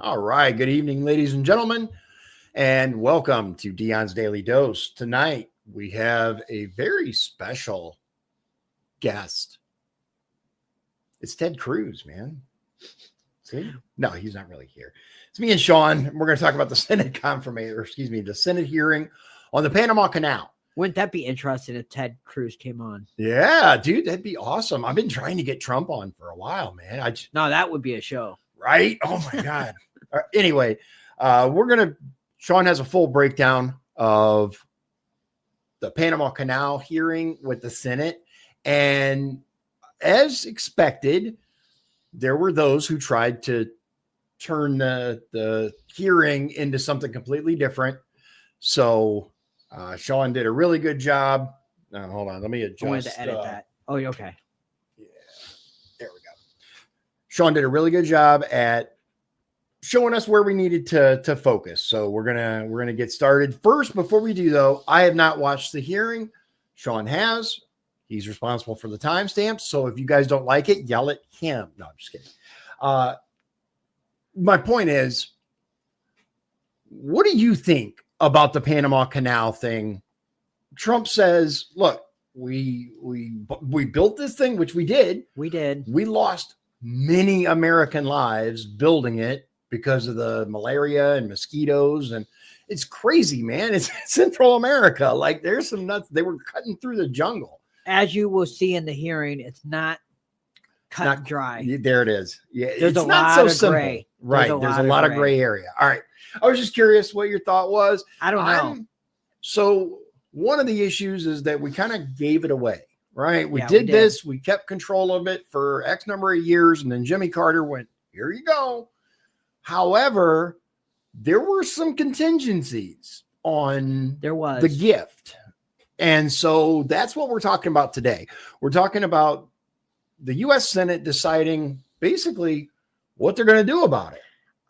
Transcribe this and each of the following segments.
All right. Good evening, ladies and gentlemen, and welcome to Dion's Daily Dose. Tonight, we have a very special guest. It's Ted Cruz, man. See? No, he's not really here. It's me and Shawn. We're going to talk about the Senate the Senate hearing on the Panama Canal. Wouldn't that be interesting if Ted Cruz came on? Yeah, dude, that'd be awesome. I've been trying to get Trump on for a while, man. No, that would be a show. Right? Oh, my God. Anyway, Shawn has a full breakdown of the Panama Canal hearing with the Senate. And as expected, there were those who tried to turn the hearing into something completely different. So Shawn did a really good job. Hold on. Let me adjust. I wanted to edit that. Oh, okay. Yeah. There we go. Shawn did a really good job at showing us where we needed to focus. So we're gonna get started. First, before we do though, I have not watched the hearing. Shawn has. He's responsible for the timestamps. So if you guys don't like it, yell at him. No, I'm just kidding. My point is, what do you think about the Panama Canal thing? Trump says, look, we built this thing, which we did. We did. We lost many American lives building it because of the malaria and mosquitoes. And it's crazy, man. It's Central America. Like there's some nuts. They were cutting through the jungle. As you will see in the hearing, it's not cut and dry. There it is. Yeah, there's it's a not lot so of simple. gray. Right. There's a lot of gray area. All right. I was just curious what your thought was. I don't know. So one of the issues is that we kind of gave it away, right? We Yeah, did we this. We kept control of it for X number of years. And then Jimmy Carter went, here you go. However, there were some contingencies on the gift. And so that's what we're talking about today. We're talking about the U.S. Senate deciding basically what they're going to do about it.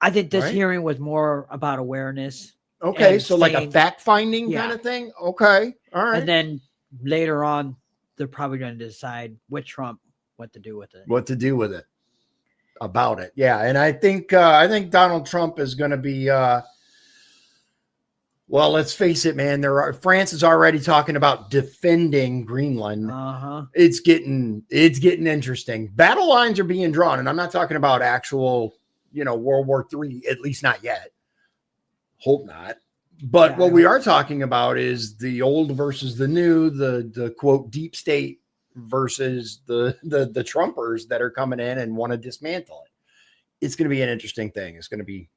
I think this hearing was more about awareness. Okay, so like a fact-finding kind of thing? Okay, all right. And then later on, they're probably going to decide with Trump what to do with it. What to do with it. About it. Yeah, and I think Donald Trump is going to be well, let's face it, man. France is already talking about defending Greenland. It's getting interesting. Battle lines are being drawn, and I'm not talking about actual, World War III, at least not yet. Hope not. But what we are talking about is the old versus the new, the quote deep state versus the Trumpers that are coming in and want to dismantle it. It's going to be an interesting thing. It's going to be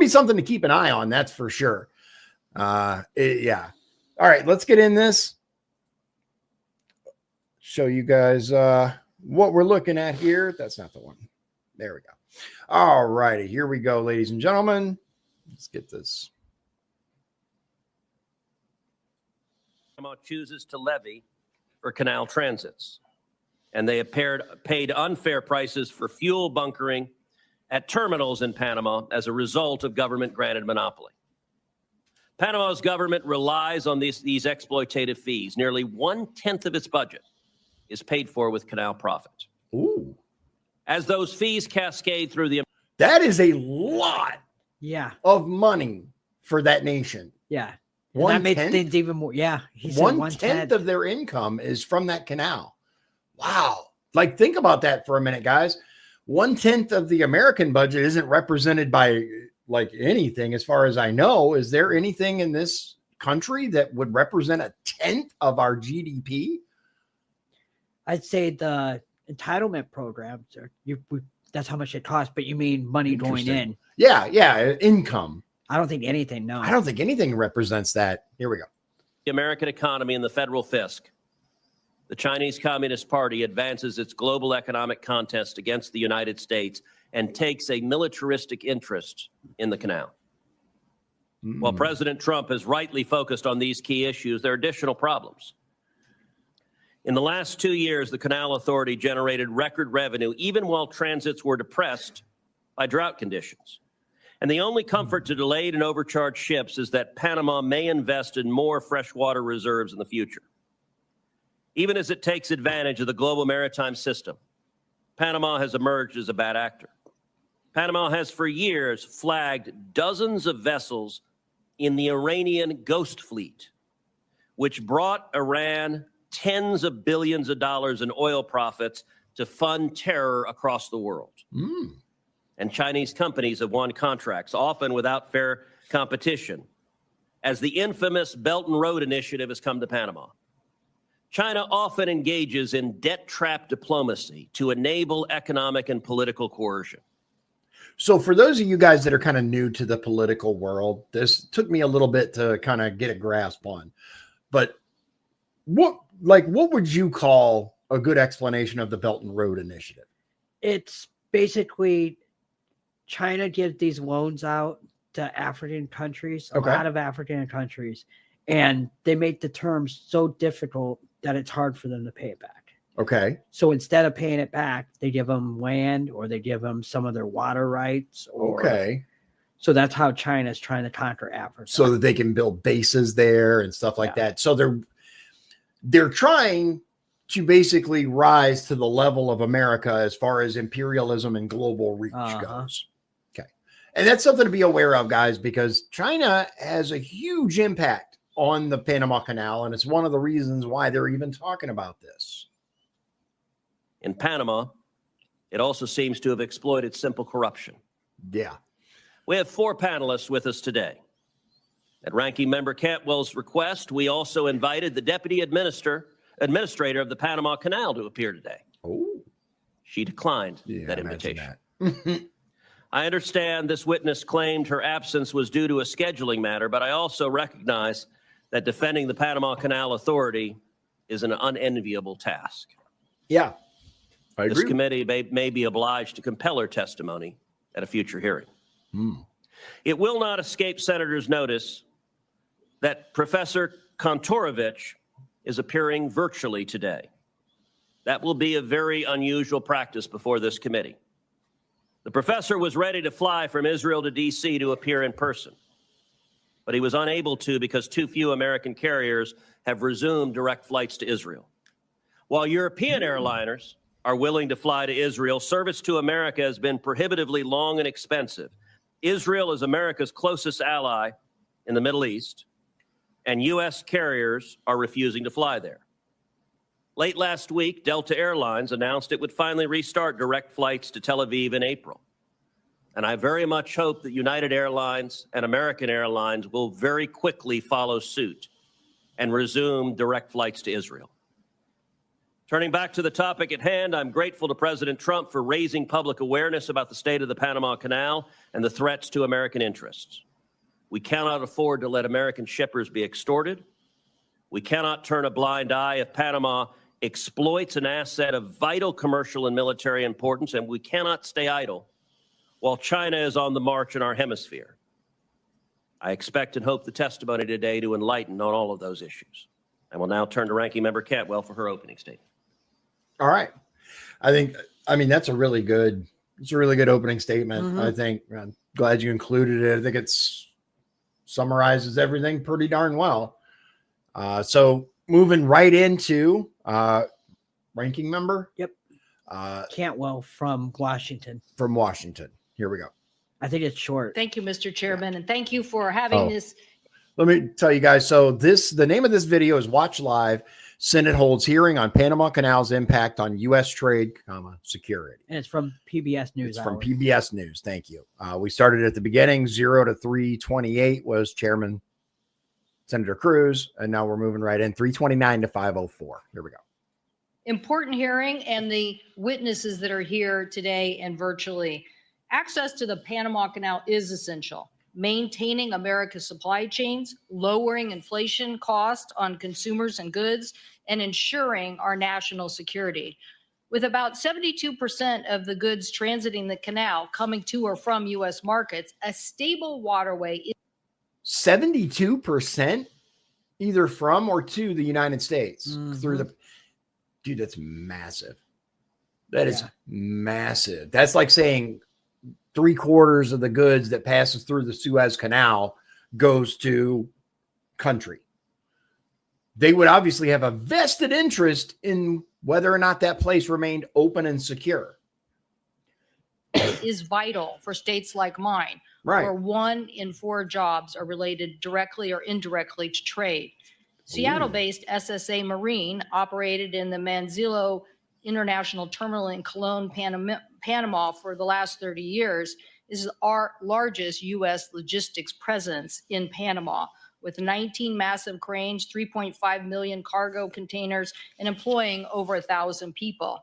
something to keep an eye on. That's for sure. Yeah. All right, let's get in this. Show you guys what we're looking at here. That's not the one. There we go. All righty, here we go, ladies and gentlemen. Let's get this. Panama chooses to levy for canal transits, and they have paid unfair prices for fuel bunkering at terminals in Panama as a result of government-granted monopoly. Panama's government relies on these exploitative fees. Nearly 1/10 of its budget is paid for with canal profit. Ooh. As those fees cascade through the... That is a lot of money for that nation. Yeah. That makes things even more. Yeah. He said 1/10 of their income is from that canal. Wow. Like, think about that for a minute, guys. 1/10 of the American budget isn't represented by like anything, as far as I know. Is there anything in this country that would represent 1/10 of our GDP? I'd say the entitlement programs that's how much it costs, but you mean money going in. Yeah, income. I don't think anything, no. I don't think anything represents that. Here we go. The American economy and the federal fisc. The Chinese Communist Party advances its global economic contest against the United States and takes a militaristic interest in the canal. While President Trump has rightly focused on these key issues, there are additional problems. In the last 2 years, the Canal Authority generated record revenue, even while transits were depressed by drought conditions. And the only comfort to delayed and overcharged ships is that Panama may invest in more freshwater reserves in the future. Even as it takes advantage of the global maritime system, Panama has emerged as a bad actor. Panama has for years flagged dozens of vessels in the Iranian Ghost Fleet, which brought Iran tens of billions of dollars in oil profits to fund terror across the world. And Chinese companies have won contracts, often without fair competition, as the infamous Belt and Road Initiative has come to Panama. China often engages in debt trap diplomacy to enable economic and political coercion. So for those of you guys that are kind of new to the political world, this took me a little bit to kind of get a grasp on. But what would you call a good explanation of the Belt and Road Initiative? It's basically China gives these loans out to African countries, a lot of African countries, and they make the terms so difficult that it's hard for them to pay it back. Okay. So instead of paying it back, they give them land or they give them some of their water rights. So that's how China's trying to conquer Africa. So that they can build bases there and stuff like that. So they're trying to basically rise to the level of America as far as imperialism and global reach goes. Okay. And that's something to be aware of, guys, because China has a huge impact on the Panama Canal. And it's one of the reasons why they're even talking about this. In Panama, it also seems to have exploited simple corruption. Yeah. We have 4 panelists with us today. At Ranking Member Cantwell's request, we also invited the Deputy Administrator of the Panama Canal to appear today. Oh. She declined that invitation. I understand this witness claimed her absence was due to a scheduling matter, but I also recognize that defending the Panama Canal Authority is an unenviable task. Yeah. I agree. This committee may be obliged to compel her testimony at a future hearing. It will not escape senators' notice that Professor Kontorovich is appearing virtually today. That will be a very unusual practice before this committee. The professor was ready to fly from Israel to D.C. to appear in person, but he was unable to because too few American carriers have resumed direct flights to Israel. While European airliners are willing to fly to Israel, service to America has been prohibitively long and expensive. Israel is America's closest ally in the Middle East, and U.S. carriers are refusing to fly there. Late last week, Delta Airlines announced it would finally restart direct flights to Tel Aviv in April. And I very much hope that United Airlines and American Airlines will very quickly follow suit and resume direct flights to Israel. Turning back to the topic at hand, I'm grateful to President Trump for raising public awareness about the state of the Panama Canal and the threats to American interests. We cannot afford to let American shippers be extorted. We cannot turn a blind eye if Panama exploits an asset of vital commercial and military importance, and we cannot stay idle while China is on the march in our hemisphere. I expect and hope the testimony today to enlighten on all of those issues. I will now turn to Ranking Member Cantwell for her opening statement. All right. I mean, that's a really good opening statement. I think I'm glad you included it. I think it's summarizes everything pretty darn well. So moving right into Ranking Member. Yep. Cantwell from Washington. From Washington. Here we go. I think it's short. Thank you, Mr. Chairman, and thank you for having this. Let me tell you guys. So the name of this video is Watch Live. Senate holds hearing on Panama Canal's impact on U.S. trade, security. And it's from PBS News. It's from PBS News. Thank you. We started at the beginning. 0 to 328 was Chairman Senator Cruz, and now we're moving right in. 329 to 504. Here we go. Important hearing, and the witnesses that are here today and virtually. Access to the Panama Canal is essential. Maintaining America's supply chains, lowering inflation costs on consumers and goods, and ensuring our national security. With about 72% of the goods transiting the canal coming to or from U.S. markets, a stable waterway is 72% either from or to the United States through the dude. That's massive. That is massive. That's like saying 3/4 of the goods that passes through the Suez Canal goes to country. They would obviously have a vested interest in whether or not that place remained open and secure. is vital for states like mine, Right. where 1 in 4 jobs are related directly or indirectly to trade. Seattle-based SSA Marine operated in the Manzillo International Terminal in Cologne, Panama for the last 30 years, is our largest U.S. logistics presence in Panama, with 19 massive cranes, 3.5 million cargo containers, and employing over 1,000 people.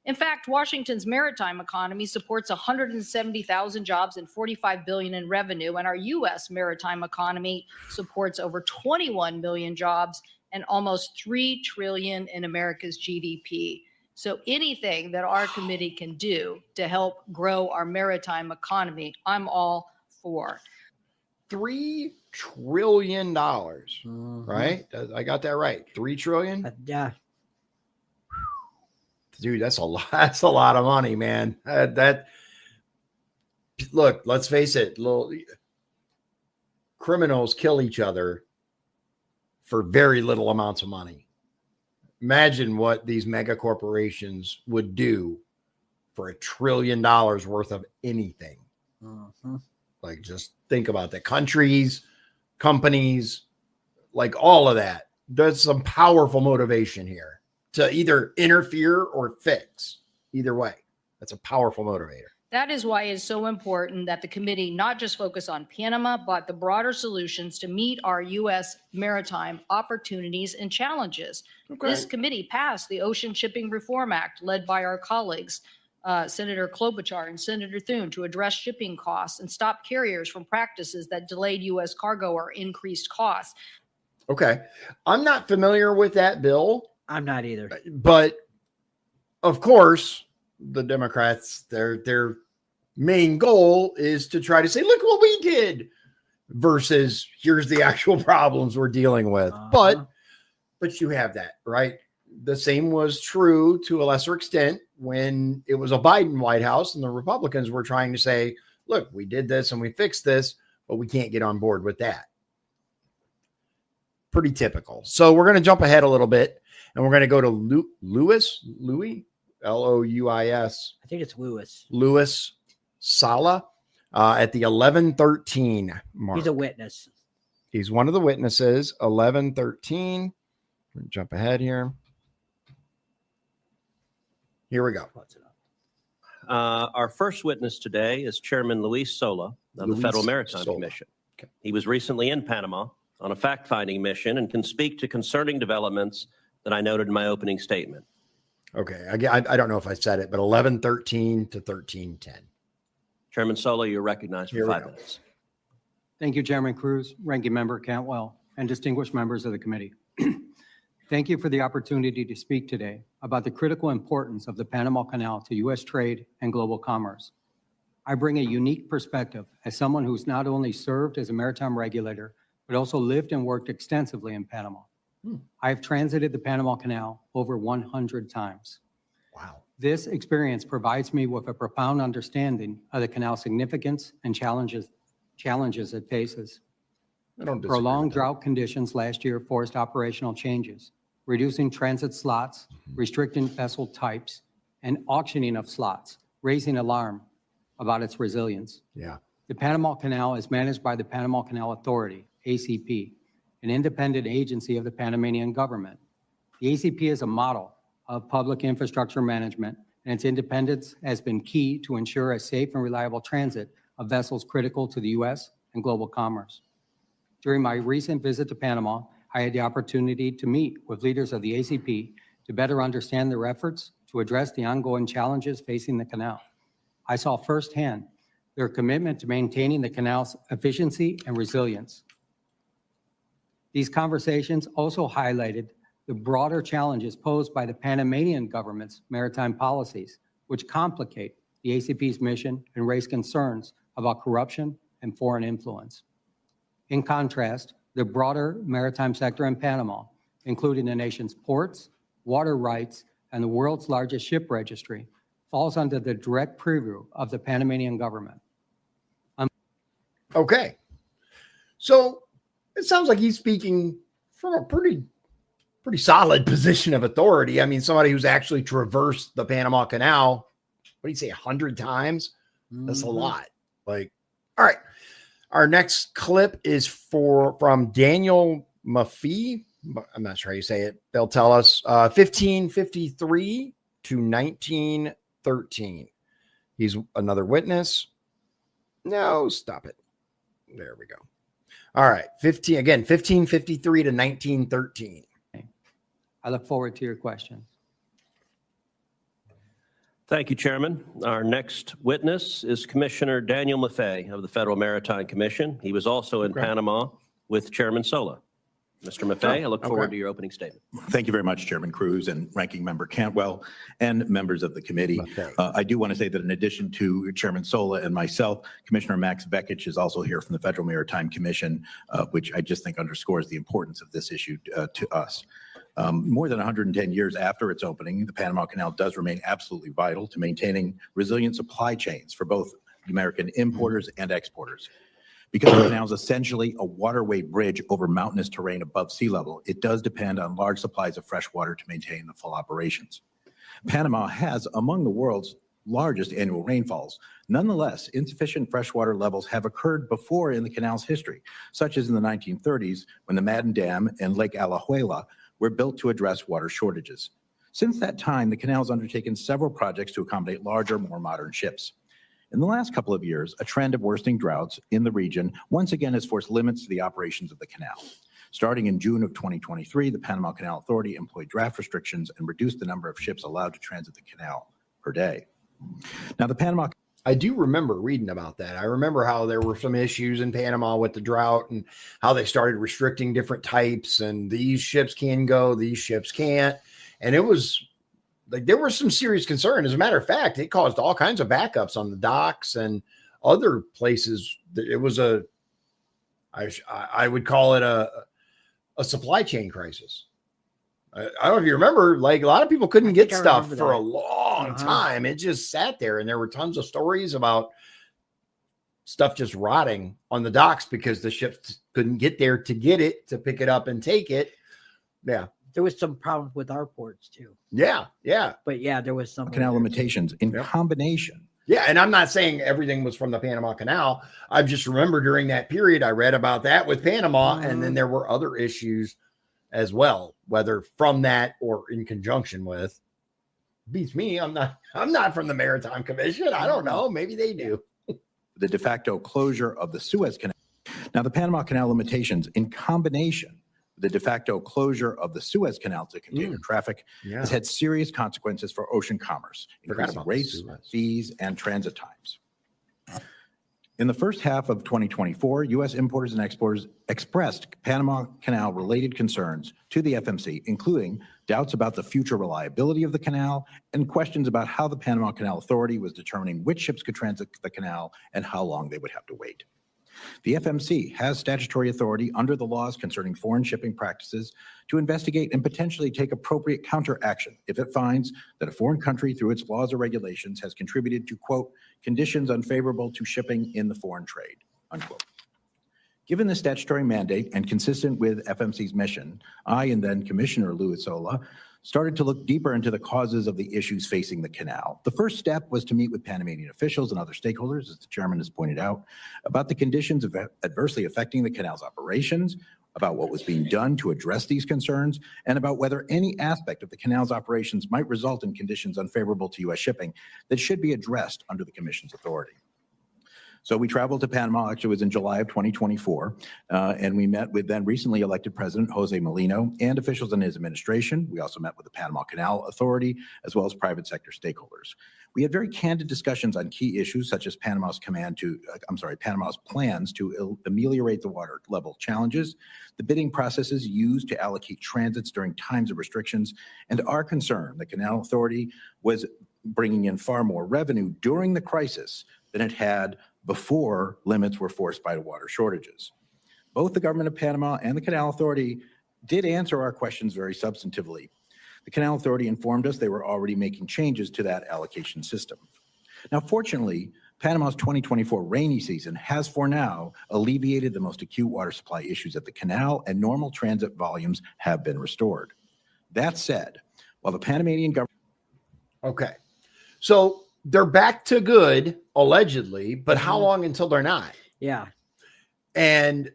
In fact, Washington's maritime economy supports 170,000 jobs and $45 billion in revenue, and our U.S. maritime economy supports over 21 million jobs and almost $3 trillion in America's GDP. So anything that our committee can do to help grow our maritime economy, I'm all for. $3 trillion, right? I got that right. 3 trillion. Yeah. Dude, that's a lot. That's a lot of money, man. Look, let's face it. Criminals kill each other for very little amounts of money. Imagine what these mega corporations would do for $1 trillion worth of anything. Like, just think about that. Countries, companies, like all of that. There's some powerful motivation here to either interfere or fix. Either way, that's a powerful motivator. That is why it's so important that the committee not just focus on Panama, but the broader solutions to meet our U.S. maritime opportunities and challenges. Okay. This committee passed the Ocean Shipping Reform Act, led by our colleagues, Senator Klobuchar and Senator Thune, to address shipping costs and stop carriers from practices that delayed U.S. cargo or increased costs. Okay. I'm not familiar with that bill. I'm not either. But of course, the Democrats, their main goal is to try to say, look what we did, versus here's the actual problems we're dealing with. But you have that, right? The same was true to a lesser extent when it was a Biden White House and the Republicans were trying to say, look, we did this and we fixed this, but we can't get on board with that. Pretty typical. So we're going to jump ahead a little bit and we're going to go to Louis, L-O-U-I-S. I think it's Louis. Louis Sala at the 11:13 mark. He's a witness. He's one of the witnesses. 11:13. Jump ahead here. Here we go. Our first witness today is Chairman Luis Sola of the Federal Maritime Commission. Okay. He was recently in Panama on a fact-finding mission and can speak to concerning developments that I noted in my opening statement. Okay. I don't know if I said it, but 11:13 to 13:10. Chairman Sola, you're recognized for 5 minutes. Thank you, Chairman Cruz, Ranking Member Cantwell, and distinguished members of the committee. Thank you for the opportunity to speak today about the critical importance of the Panama Canal to U.S. trade and global commerce. I bring a unique perspective as someone who's not only served as a maritime regulator, but also lived and worked extensively in Panama. I have transited the Panama Canal over 100 times. Wow. This experience provides me with a profound understanding of the canal's significance and challenges it faces. Prolonged drought conditions last year forced operational changes, reducing transit slots, restricting vessel types, and auctioning of slots, raising alarm about its resilience. Yeah. The Panama Canal is managed by the Panama Canal Authority, ACP, an independent agency of the Panamanian government. The ACP is a model of public infrastructure management, and its independence has been key to ensure a safe and reliable transit of vessels critical to the U.S. and global commerce. During my recent visit to Panama, I had the opportunity to meet with leaders of the ACP to better understand their efforts to address the ongoing challenges facing the canal. I saw firsthand their commitment to maintaining the canal's efficiency and resilience. These conversations also highlighted the broader challenges posed by the Panamanian government's maritime policies, which complicate the ACP's mission and raise concerns about corruption and foreign influence. In contrast, the broader maritime sector in Panama, including the nation's ports, water rights, and the world's largest ship registry, falls under the direct purview of the Panamanian government. Okay. So it sounds like he's speaking from a pretty solid position of authority. I mean, somebody who's actually traversed the Panama Canal, what do you say, 100 times? That's a lot. Like, all right. Our next clip is from Daniel Maffei. I'm not sure how you say it. They'll tell us 1553 to 1913. He's another witness. No, stop it. There we go. All right. 1553 to 1913. I look forward to your questions. Thank you, Chairman. Our next witness is Commissioner Daniel Maffei of the Federal Maritime Commission. He was also in Panama with Chairman Sola. Mr. Maffei, I look forward to your opening statement. Thank you very much, Chairman Cruz and Ranking Member Cantwell and members of the committee. I do want to say that in addition to Chairman Sola and myself, Commissioner Max Vekic is also here from the Federal Maritime Commission, which I just think underscores the importance of this issue to us. More than 110 years after its opening, the Panama Canal does remain absolutely vital to maintaining resilient supply chains for both American importers and exporters. Because the canal is essentially a waterway bridge over mountainous terrain above sea level, it does depend on large supplies of fresh water to maintain the full operations. Panama has among the world's largest annual rainfalls. Nonetheless, insufficient freshwater levels have occurred before in the canal's history, such as in the 1930s when the Madden Dam and Lake Alajuela were built to address water shortages. Since that time, the canal has undertaken several projects to accommodate larger, more modern ships. In the last couple of years, a trend of worsening droughts in the region once again has forced limits to the operations of the canal. Starting in June of 2023, the Panama Canal Authority employed draft restrictions and reduced the number of ships allowed to transit the canal per day. Now, the Panama... I do remember reading about that. I remember how there were some issues in Panama with the drought and how they started restricting different types, and these ships can go, these ships can't. And it was like there was some serious concern. As a matter of fact, it caused all kinds of backups on the docks and other places. It was I would call it a supply chain crisis. I don't know if you remember, like a lot of people couldn't get stuff for a long time. It just sat there, and there were tons of stories about stuff just rotting on the docks because the ships couldn't get there to get it, to pick it up and take it. Yeah. There was some problems with our ports too. Yeah. Yeah. But yeah, there was some canal limitations in combination. Yeah. And I'm not saying everything was from the Panama Canal. I just remember during that period, I read about that with Panama, and then there were other issues as well, whether from that or in conjunction with. Beats me. I'm not from the Maritime Commission. I don't know. Maybe they do. The de facto closure of the Suez Canal. Now, the Panama Canal limitations in combination, the de facto closure of the Suez Canal to container traffic has had serious consequences for ocean commerce, increasing rates, fees, and transit times. In the first half of 2024, U.S. importers and exporters expressed Panama Canal-related concerns to the FMC, including doubts about the future reliability of the canal and questions about how the Panama Canal Authority was determining which ships could transit the canal and how long they would have to wait. The FMC has statutory authority under the laws concerning foreign shipping practices to investigate and potentially take appropriate counteraction if it finds that a foreign country, through its laws or regulations, has contributed to, quote, conditions unfavorable to shipping in the foreign trade, unquote. Given the statutory mandate and consistent with FMC's mission, I and then Commissioner Louis Sola started to look deeper into the causes of the issues facing the canal. The first step was to meet with Panamanian officials and other stakeholders, as the chairman has pointed out, about the conditions adversely affecting the canal's operations, about what was being done to address these concerns, and about whether any aspect of the canal's operations might result in conditions unfavorable to U.S. shipping that should be addressed under the commission's authority. So we traveled to Panama, actually it was in July of 2024, and we met with then recently elected President Jose Molino and officials in his administration. We also met with the Panama Canal Authority, as well as private sector stakeholders. We had very candid discussions on key issues such as Panama's plans to ameliorate the water level challenges, the bidding processes used to allocate transits during times of restrictions, and our concern the Canal Authority was bringing in far more revenue during the crisis than it had before limits were forced by the water shortages. Both the government of Panama and the Canal Authority did answer our questions very substantively. The Canal Authority informed us they were already making changes to that allocation system. Now, fortunately, Panama's 2024 rainy season has for now alleviated the most acute water supply issues at the canal, and normal transit volumes have been restored. That said, while the Panamanian government... Okay. So they're back to good allegedly, but how long until they're not? Yeah. And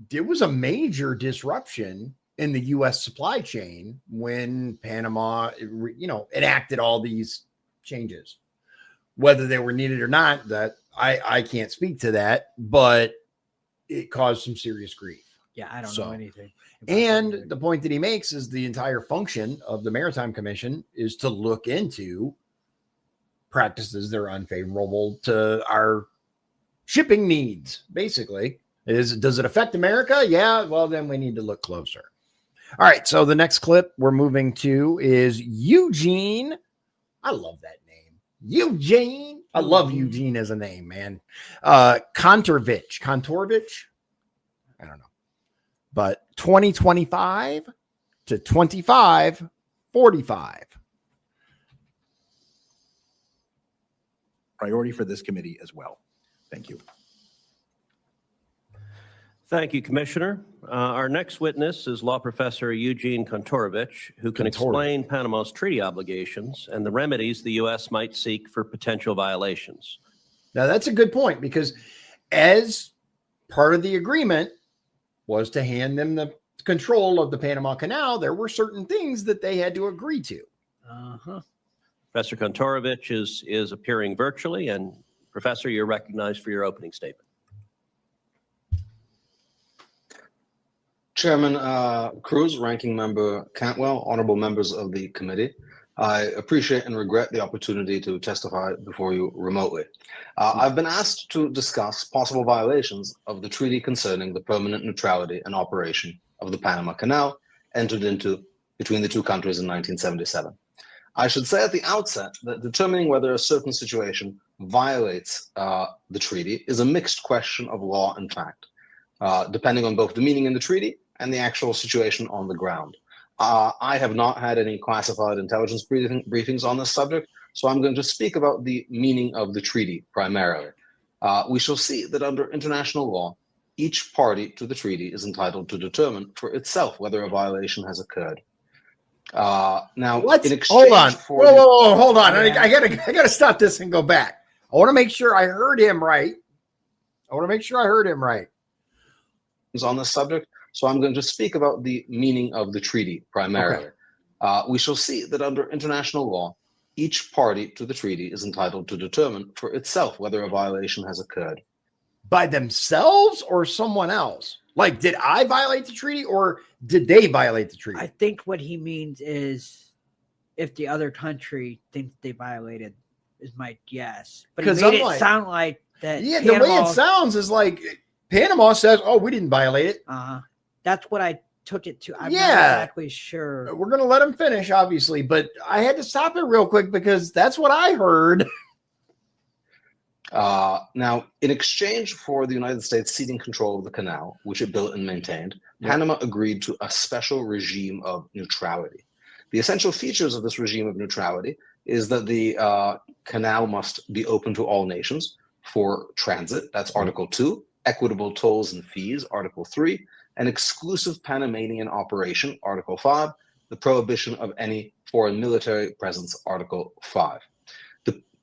there was a major disruption in the U.S. supply chain when Panama, enacted all these changes. Whether they were needed or not, that I can't speak to that, but it caused some serious grief. Yeah, I don't know anything. And the point that he makes is the entire function of the Maritime Commission is to look into practices that are unfavorable to our shipping needs, basically. Does it affect America? Yeah, well, then we need to look closer. All right, so the next clip we're moving to is Eugene. I love that name. Eugene. I love Eugene as a name, man. Kontorovich. I don't know. But 2025 to 2545. Priority for this committee as well. Thank you. Thank you, Commissioner. Our next witness is law professor Eugene Kontorovich, who can explain Panama's treaty obligations and the remedies the U.S. might seek for potential violations. Now, that's a good point, because as part of the agreement was to hand them the control of the Panama Canal, there were certain things that they had to agree to. Professor Kontorovich is appearing virtually, and Professor, you're recognized for your opening statement. Chairman Cruz, Ranking Member Cantwell, honorable members of the committee, I appreciate and regret the opportunity to testify before you remotely. I've been asked to discuss possible violations of the treaty concerning the permanent neutrality and operation of the Panama Canal entered into between the two countries in 1977. I should say at the outset that determining whether a certain situation violates the treaty is a mixed question of law and fact, depending on both the meaning in the treaty and the actual situation on the ground. I have not had any classified intelligence briefings on this subject, so I'm going to speak about the meaning of the treaty primarily. We shall see that under international law, each party to the treaty is entitled to determine for itself whether a violation has occurred. Now, in exchange hold on. for Whoa, hold on. I gotta stop this and go back. I want to make sure I heard him right. On this subject, so I'm going to speak about the meaning of the treaty primarily. We shall see that under international law, each party to the treaty is entitled to determine for itself whether a violation has occurred. By themselves or someone else? Like, did I violate the treaty or did they violate the treaty? I think what he means is if the other country thinks they violated is my guess. But he made it sound like that. Yeah, Panama, the way it sounds is like Panama says, oh, we didn't violate it. That's what I took it to. I'm not exactly sure. We're going to let him finish, obviously, but I had to stop it real quick because that's what I heard. Now, in exchange for the United States ceding control of the canal, which it built and maintained, Panama agreed to a special regime of neutrality. The essential features of this regime of neutrality is that the canal must be open to all nations for transit. That's Article 2. Equitable tolls and fees, Article 3. An exclusive Panamanian operation, Article 5. The prohibition of any foreign military presence, Article 5.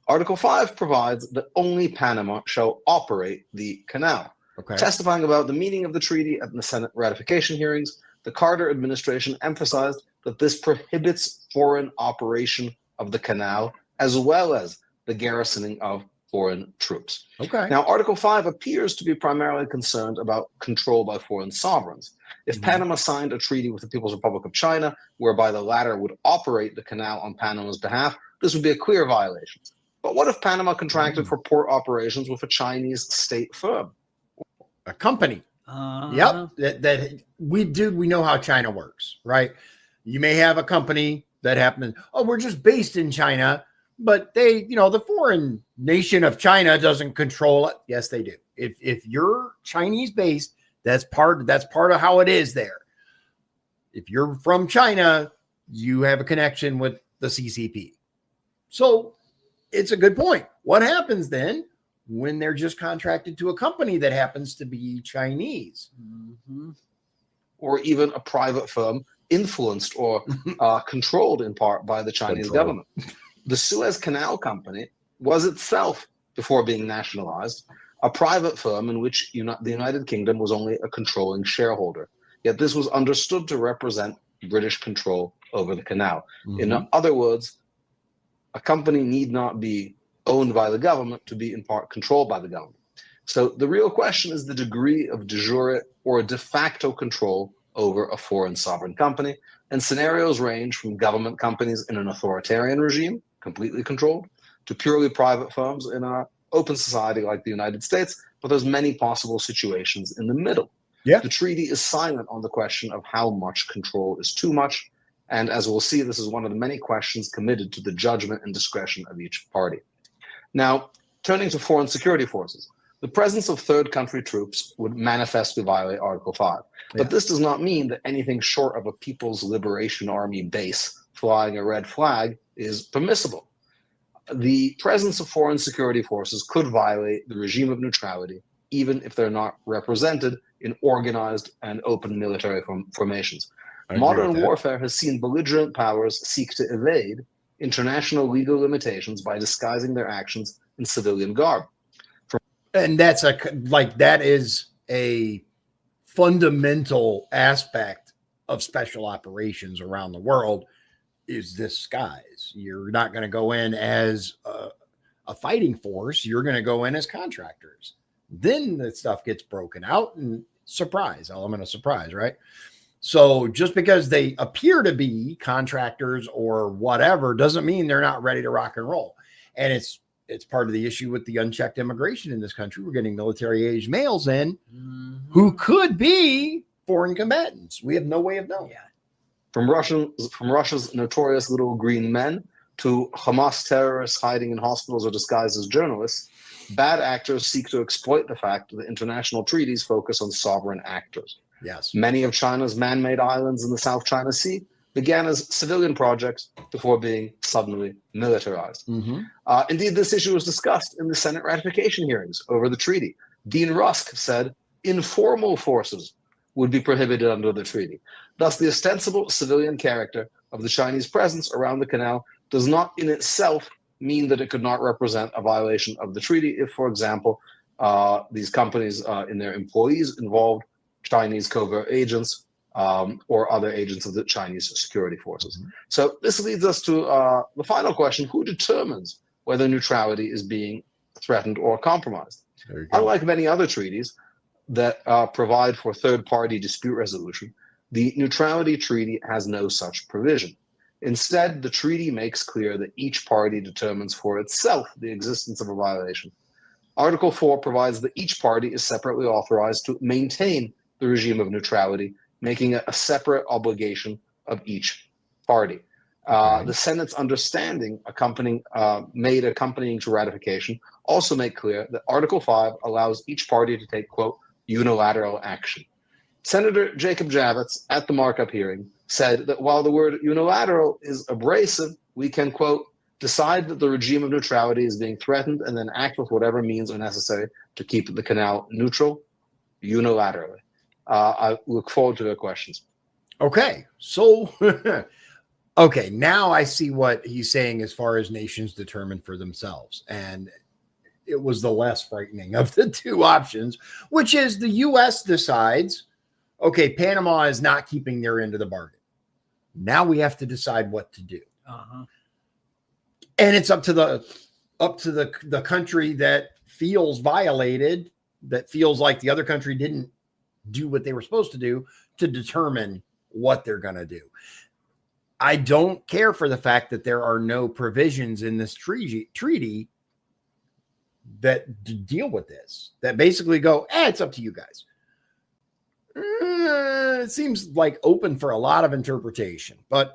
Article 5 provides that only Panama shall operate the canal. Testifying about the meaning of the treaty at the Senate ratification hearings, the Carter administration emphasized that this prohibits foreign operation of the canal as well as the garrisoning of foreign troops. Now, Article 5 appears to be primarily concerned about control by foreign sovereigns. If Panama signed a treaty with the People's Republic of China, whereby the latter would operate the canal on Panama's behalf, this would be a clear violation. But what if Panama contracted for port operations with a Chinese state firm? A company. Yep. That we know how China works, right? You may have a company that happens, we're just based in China, but they, the foreign nation of China doesn't control it. Yes, they do. If you're Chinese based, that's part of how it is there. If you're from China, you have a connection with the CCP. So it's a good point. What happens then when they're just contracted to a company that happens to be Chinese? Or even a private firm influenced or controlled in part by the Chinese government. The Suez Canal Company was itself before being nationalized, a private firm in which the United Kingdom was only a controlling shareholder. Yet this was understood to represent British control over the canal. In other words, a company need not be owned by the government to be in part controlled by the government. So the real question is the degree of de jure or de facto control over a foreign sovereign company. And scenarios range from government companies in an authoritarian regime, completely controlled, to purely private firms in an open society like the United States. But there's many possible situations in the middle. Yeah. The treaty is silent on the question of how much control is too much. And as we'll see, this is one of the many questions committed to the judgment and discretion of each party. Now, turning to foreign security forces, the presence of third country troops would manifestly violate Article 5. But this does not mean that anything short of a People's Liberation Army base flying a red flag is permissible. The presence of foreign security forces could violate the regime of neutrality, even if they're not represented in organized and open military formations. Modern warfare has seen belligerent powers seek to evade international legal limitations by disguising their actions in civilian garb. And that is a fundamental aspect of special operations around the world, is disguise. You're not going to go in as a fighting force. You're going to go in as contractors. Then the stuff gets broken out and element of surprise, right? So just because they appear to be contractors or whatever doesn't mean they're not ready to rock and roll. And it's part of the issue with the unchecked immigration in this country. We're getting military-age males in who could be foreign combatants. We have no way of knowing. From Russia's notorious little green men to Hamas terrorists hiding in hospitals or disguised as journalists, bad actors seek to exploit the fact that international treaties focus on sovereign actors. Yes. Many of China's man-made islands in the South China Sea began as civilian projects before being suddenly militarized. Indeed, this issue was discussed in the Senate ratification hearings over the treaty. Dean Rusk said informal forces would be prohibited under the treaty. Thus, the ostensible civilian character of the Chinese presence around the canal does not in itself mean that it could not represent a violation of the treaty if, for example, these companies and their employees involved Chinese covert agents or other agents of the Chinese security forces. So this leads us to the final question: who determines whether neutrality is being threatened or compromised? Unlike many other treaties that provide for third-party dispute resolution, the neutrality treaty has no such provision. Instead, the treaty makes clear that each party determines for itself the existence of a violation. Article 4 provides that each party is separately authorized to maintain the regime of neutrality, making it a separate obligation of each party. The Senate's understanding accompanying to ratification also make clear that Article 5 allows each party to take, quote, unilateral action. Senator Jacob Javits, at the markup hearing, said that while the word unilateral is abrasive, we can, quote, decide that the regime of neutrality is being threatened and then act with whatever means are necessary to keep the canal neutral unilaterally. I look forward to their questions. Okay. So, okay, now I see what he's saying as far as nations determine for themselves. And it was the less frightening of the two options, which is the U.S. decides, okay, Panama is not keeping their end of the bargain. Now we have to decide what to do. And it's up to the country that feels violated, that feels like the other country didn't do what they were supposed to do, to determine what they're going to do. I don't care for the fact that there are no provisions in this treaty that deal with this, that basically go, it's up to you guys. It seems like open for a lot of interpretation, but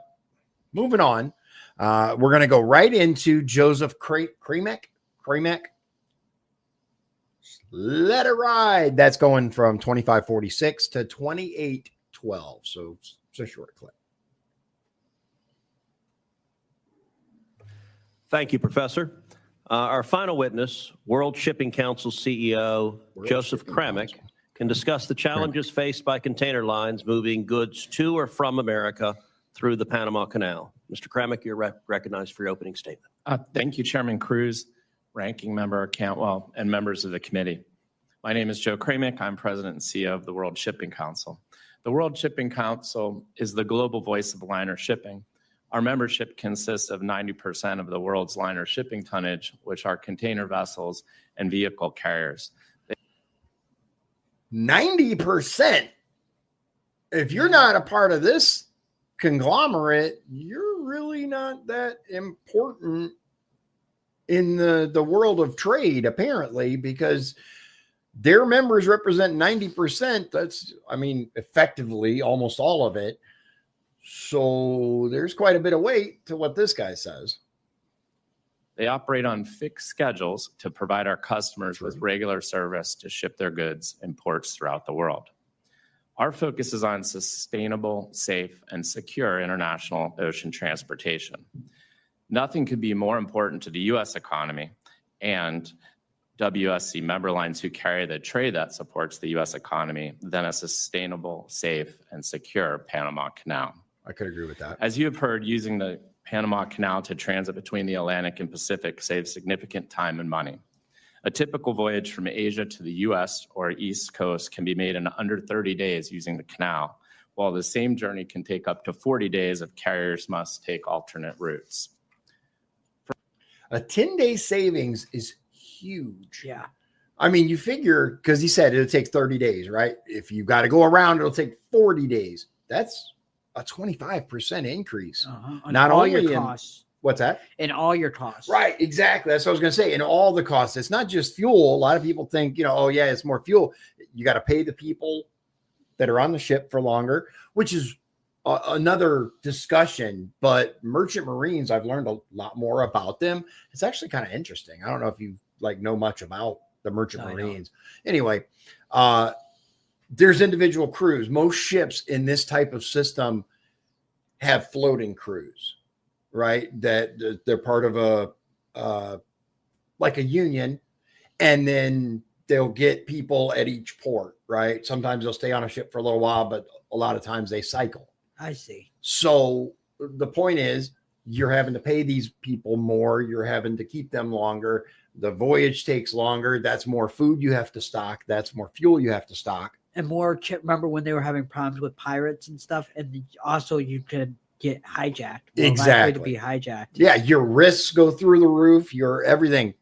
moving on, we're going to go right into Joseph Kremek. Let it ride. That's going from 2546 to 2812. So it's a short clip. Thank you, Professor. Our final witness, World Shipping Council CEO Joseph Kremek, can discuss the challenges faced by container lines moving goods to or from America through the Panama Canal. Mr. Kremek, you're recognized for your opening statement. Thank you, Chairman Cruz. Ranking Member Cantwell, and members of the committee. My name is Joe Kramick. I'm President and CEO of the World Shipping Council. The World Shipping Council is the global voice of liner shipping. Our membership consists of 90% of the world's liner shipping tonnage, which are container vessels and vehicle carriers. 90%. If you're not a part of this conglomerate, you're really not that important in the world of trade, apparently, because their members represent 90%. That's, I mean, effectively almost all of it. So there's quite a bit of weight to what this guy says. They operate on fixed schedules to provide our customers with regular service to ship their goods in ports throughout the world. Our focus is on sustainable, safe, and secure international ocean transportation. Nothing could be more important to the U.S. economy and WSC member lines who carry the trade that supports the U.S. economy than a sustainable, safe, and secure Panama Canal. I could agree with that. As you have heard, using the Panama Canal to transit between the Atlantic and Pacific saves significant time and money. A typical voyage from Asia to the U.S. or East Coast can be made in under 30 days using the canal, while the same journey can take up to 40 days if carriers must take alternate routes. A 10-day savings is huge. Yeah. I mean, you figure, because he said it'll take 30 days, right? If you got to go around, it'll take 40 days. That's a 25% increase. Not all only your in costs. What's that? In all your costs. Right, exactly. That's what I was going to say. In all the costs, it's not just fuel. A lot of people think, oh yeah, it's more fuel. You got to pay the people that are on the ship for longer, which is another discussion. But merchant marines, I've learned a lot more about them. It's actually kind of interesting. I don't know if you know much about the merchant marines. Anyway, there's individual crews. Most ships in this type of system have floating crews, right? That they're part of a like a union, and then they'll get people at each port, right? Sometimes they'll stay on a ship for a little while, but a lot of times they cycle. I see. So the point is, you're having to pay these people more. You're having to keep them longer. The voyage takes longer. That's more food you have to stock. That's more fuel you have to stock. And more, remember when they were having problems with pirates and stuff? And also you could get hijacked. Exactly. To be hijacked. Yeah, your risks go through the roof. Your everything.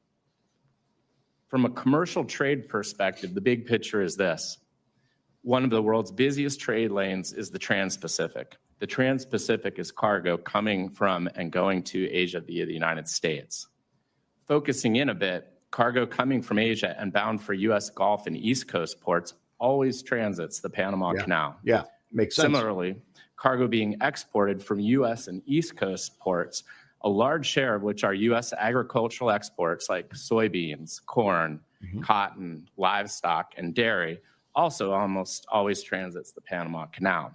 From a commercial trade perspective, the big picture is this. One of the world's busiest trade lanes is the Trans-Pacific. The Trans-Pacific is cargo coming from and going to Asia via the United States. Focusing in a bit, cargo coming from Asia and bound for U.S. Gulf and East Coast ports always transits the Panama Canal. Yeah, makes sense. Similarly, cargo being exported from U.S. and East Coast ports, a large share of which are U.S. agricultural exports like soybeans, corn, cotton, livestock, and dairy, also almost always transits the Panama Canal.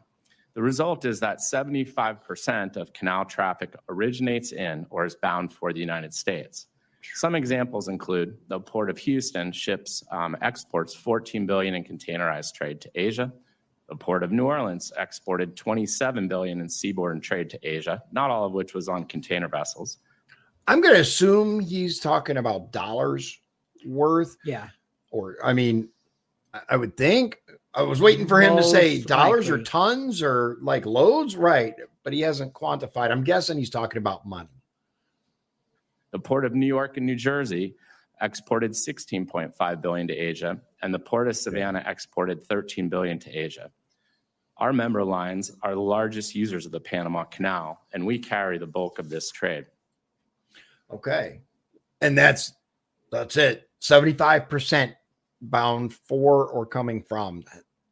The result is that 75% of canal traffic originates in or is bound for the United States. Some examples include the Port of Houston exports $14 billion in containerized trade to Asia. The Port of New Orleans exported $27 billion in seaborne trade to Asia, not all of which was on container vessels. I'm going to assume he's talking about dollars worth. Yeah. Or, I mean, I would think. I was waiting for him to say dollars likely. or tons or like loads, right? But he hasn't quantified. I'm guessing he's talking about money. The Port of New York and New Jersey exported $16.5 billion to Asia, and the Port of Savannah exported $13 billion to Asia. Our member lines are the largest users of the Panama Canal, and we carry the bulk of this trade. Okay. And that's it. 75% bound for or coming from.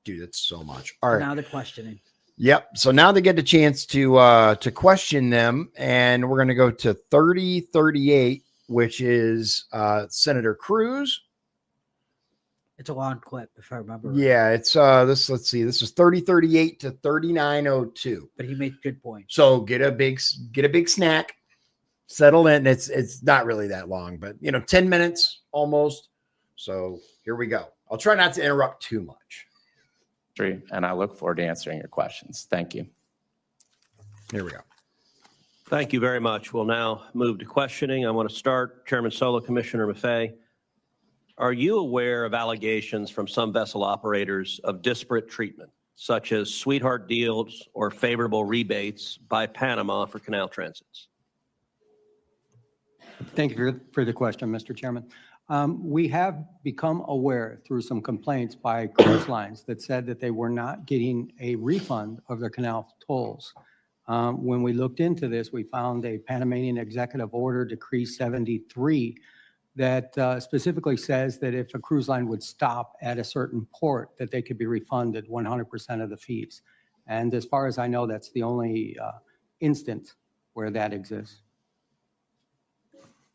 Dude, that's so much. All right. Now the questioning. Yep. So now they get a chance to question them, and we're going to go to 3038, which is Senator Cruz. It's a long clip, if I remember. Right. Yeah, it's this. Let's see. This is 3038 to 3902. But he made good points. So get a big snack, settle in. It's not really that long, but 10 minutes almost. So here we go. I'll try not to interrupt too much. And I look forward to answering your questions. Thank you. Here we go. Thank you very much. We'll now move to questioning. I want to start, Chairman Solo, Commissioner Maffei. Are you aware of allegations from some vessel operators of disparate treatment, such as sweetheart deals or favorable rebates by Panama for canal transits? Thank you for the question, Mr. Chairman. We have become aware through some complaints by cruise lines that said that they were not getting a refund of their canal tolls. When we looked into this, we found a Panamanian Executive Order Decree 73 that specifically says that if a cruise line would stop at a certain port, that they could be refunded 100% of the fees. And as far as I know, that's the only instance where that exists.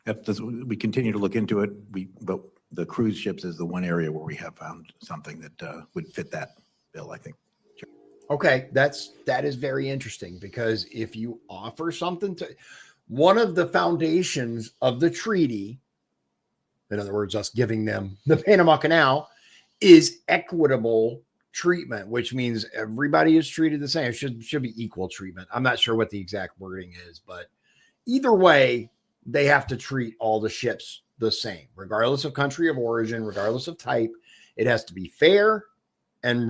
We continue to look into it. But the cruise ships is the one area where we have found something that would fit that bill, I think. Okay, that is very interesting, because if you offer something to one of the foundations of the treaty, in other words, us giving them the Panama Canal, is equitable treatment, which means everybody is treated the same. It should be equal treatment. I'm not sure what the exact wording is, but either way, they have to treat all the ships the same, regardless of country of origin, regardless of type. It has to be fair and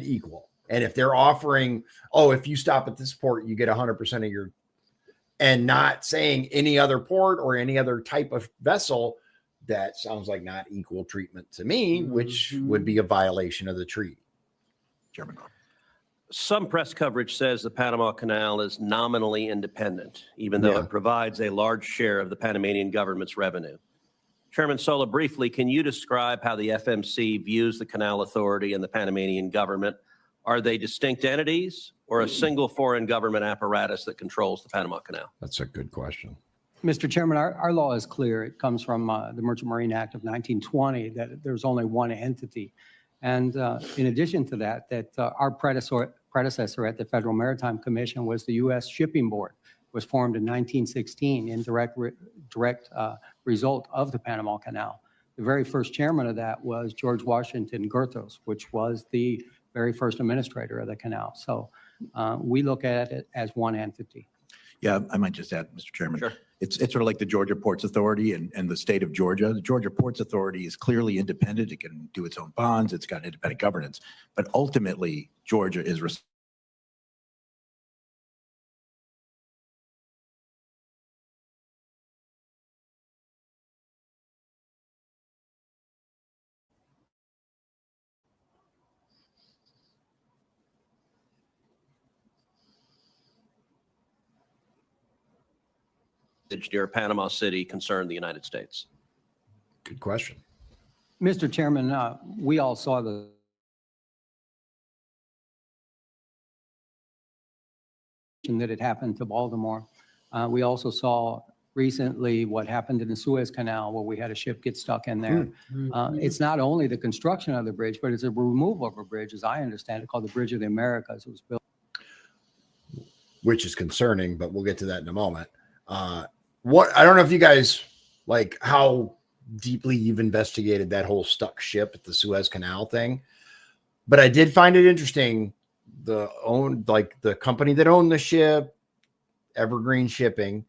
equal. And if they're offering, oh, if you stop at this port, you get 100% of your, and not saying any other port or any other type of vessel, that sounds like not equal treatment to me, which would be a violation of the treaty. Chairman. Some press coverage says the Panama Canal is nominally independent, even though it provides a large share of the Panamanian government's revenue. Chairman Sola, briefly, can you describe how the FMC views the Canal Authority and the Panamanian government? Are they distinct entities or a single foreign government apparatus that controls the Panama Canal? That's a good question. Mr. Chairman, our law is clear. It comes from the Merchant Marine Act of 1920 that there's only one entity. And in addition to that, our predecessor at the Federal Maritime Commission was the U.S. Shipping Board, was formed in 1916 in direct result of the Panama Canal. The very first chairman of that was George Washington Goethals, which was the very first administrator of the canal. So we look at it as one entity. Yeah, I might just add, Mr. Chairman. Sure. It's sort of like the Georgia Ports Authority and the state of Georgia. The Georgia Ports Authority is clearly independent. It can do its own bonds. It's got independent governance. But ultimately, Georgia is responsible. Near Panama City concern the United States? Good question. Mr. Chairman, we all saw that it happened to Baltimore. We also saw recently what happened in the Suez Canal, where we had a ship get stuck in there. It's not only the construction of the bridge, but it's a removal of a bridge, as I understand it, called the Bridge of the Americas. It was built, which is concerning, but we'll get to that in a moment. I don't know if you guys like how deeply you've investigated that whole stuck ship at the Suez Canal thing, but I did find it interesting. The company that owned the ship, Evergreen Shipping,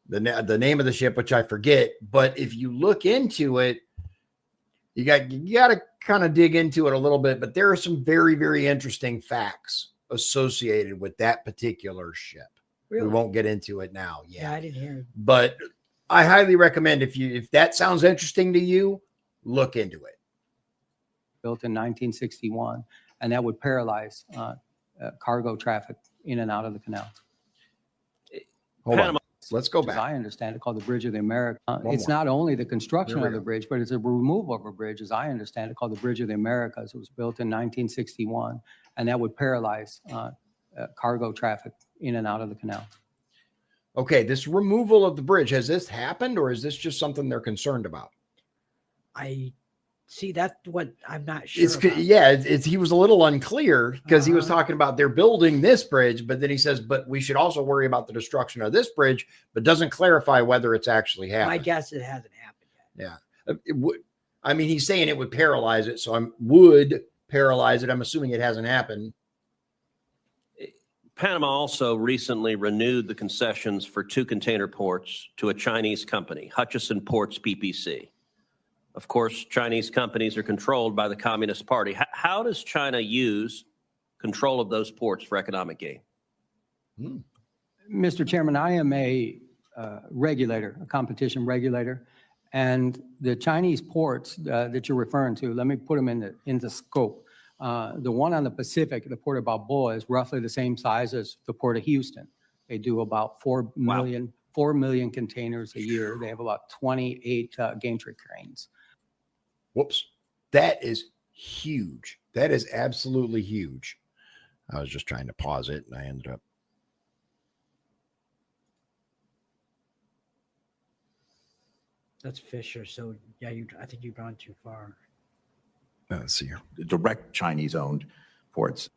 the name of the ship, which I forget, but if you look into it, you got to kind of dig into it a little bit, but there are some very, very interesting facts associated with that particular ship. Really? We won't get into it now. Yeah, I didn't hear it. But I highly recommend if that sounds interesting to you, look into it. Built in 1961, and that would paralyze cargo traffic in and out of the canal. Hold on. Let's go back. As I understand it, called the Bridge of the Americas. It's not only the construction of the bridge, but it's a removal of a bridge, as I understand it, called the Bridge of the Americas. It was built in 1961, and that would paralyze cargo traffic in and out of the canal. Okay, this removal of the bridge, has this happened, or is this just something they're concerned about? I see, that's what I'm not sure about. He was a little unclear because he was talking about they're building this bridge, but then he says, but we should also worry about the destruction of this bridge, but doesn't clarify whether it's actually happened. My guess, it hasn't happened yet. Yeah. It would, I mean, he's saying it would paralyze it, so would paralyze it. I'm assuming it hasn't happened. Panama also recently renewed the concessions for 2 container ports to a Chinese company, Hutchison Ports PPC. Of course, Chinese companies are controlled by the Communist Party. How does China use control of those ports for economic gain? Mr. Chairman, I am a regulator, a competition regulator, and the Chinese ports that you're referring to, let me put them into scope. The one on the Pacific, the Port of Balboa, is roughly the same size as the Port of Houston. They do about 4 million containers a year. They have about 28 gantry cranes. Whoops. That is huge. That is absolutely huge. I was just trying to pause it, and I ended up. That's Fisher. So yeah, I think you've gone too far. Let's see here. Direct Chinese-owned ports.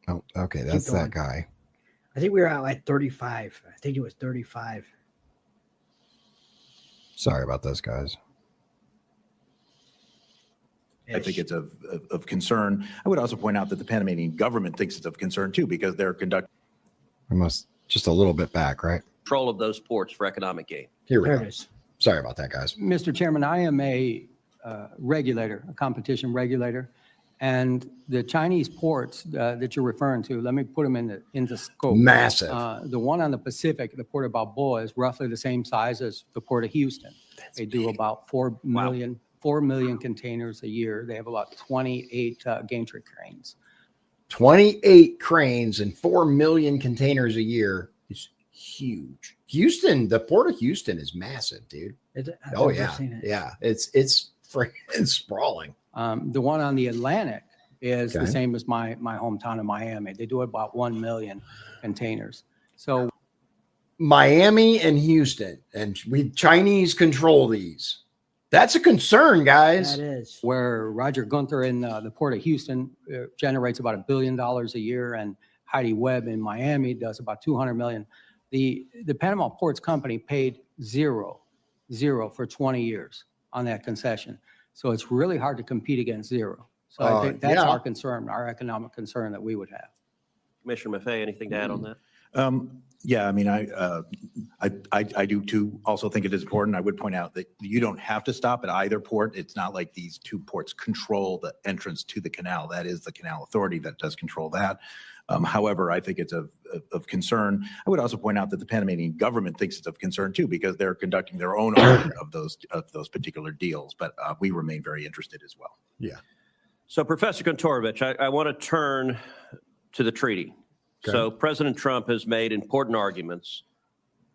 Oh, okay. That's that guy. I think we were at like 35. I think it was 35. Sorry about this, guys. I think it's of concern. I would also point out that the Panamanian government thinks it's of concern too, because they're conducting. We must just a little bit back, right? Control of those ports for economic gain. Here we There go. it is. Sorry about that, guys. Mr. Chairman, I am a regulator, a competition regulator, and the Chinese ports that you're referring to, let me put them into scope. Massive. The one on the Pacific, the Port of Balboa, is roughly the same size as the Port of Houston. They do about 4 million containers a year. They have about 28 gantry cranes. 28 cranes and 4 million containers a year is huge. Houston, the Port of Houston is massive, dude. Oh yeah. Yeah. It's freaking sprawling. The one on the Atlantic is the same as my hometown of Miami. They do about 1 million containers. So Miami and Houston, and Chinese control these. That's a concern, guys. That is. where Roger Gunther in the Port of Houston generates about $1 billion a year, and Heidi Webb in Miami does about 200 million. The Panama Ports Company paid zero for 20 years on that concession. So it's really hard to compete against zero. So I think that's our concern, our economic concern that we would have. Commissioner Maffei, anything to add on that? Yeah, I mean, I do too. Also think it is important. I would point out that you don't have to stop at either port. It's not like these 2 ports control the entrance to the canal. That is the Canal Authority that does control that. However, I think it's of concern. I would also point out that the Panamanian government thinks it's of concern too, because they're conducting their own audit of those particular deals. But we remain very interested as well. Yeah. So, Professor Kontorovich, I want to turn to the treaty. Okay. So President Trump has made important arguments.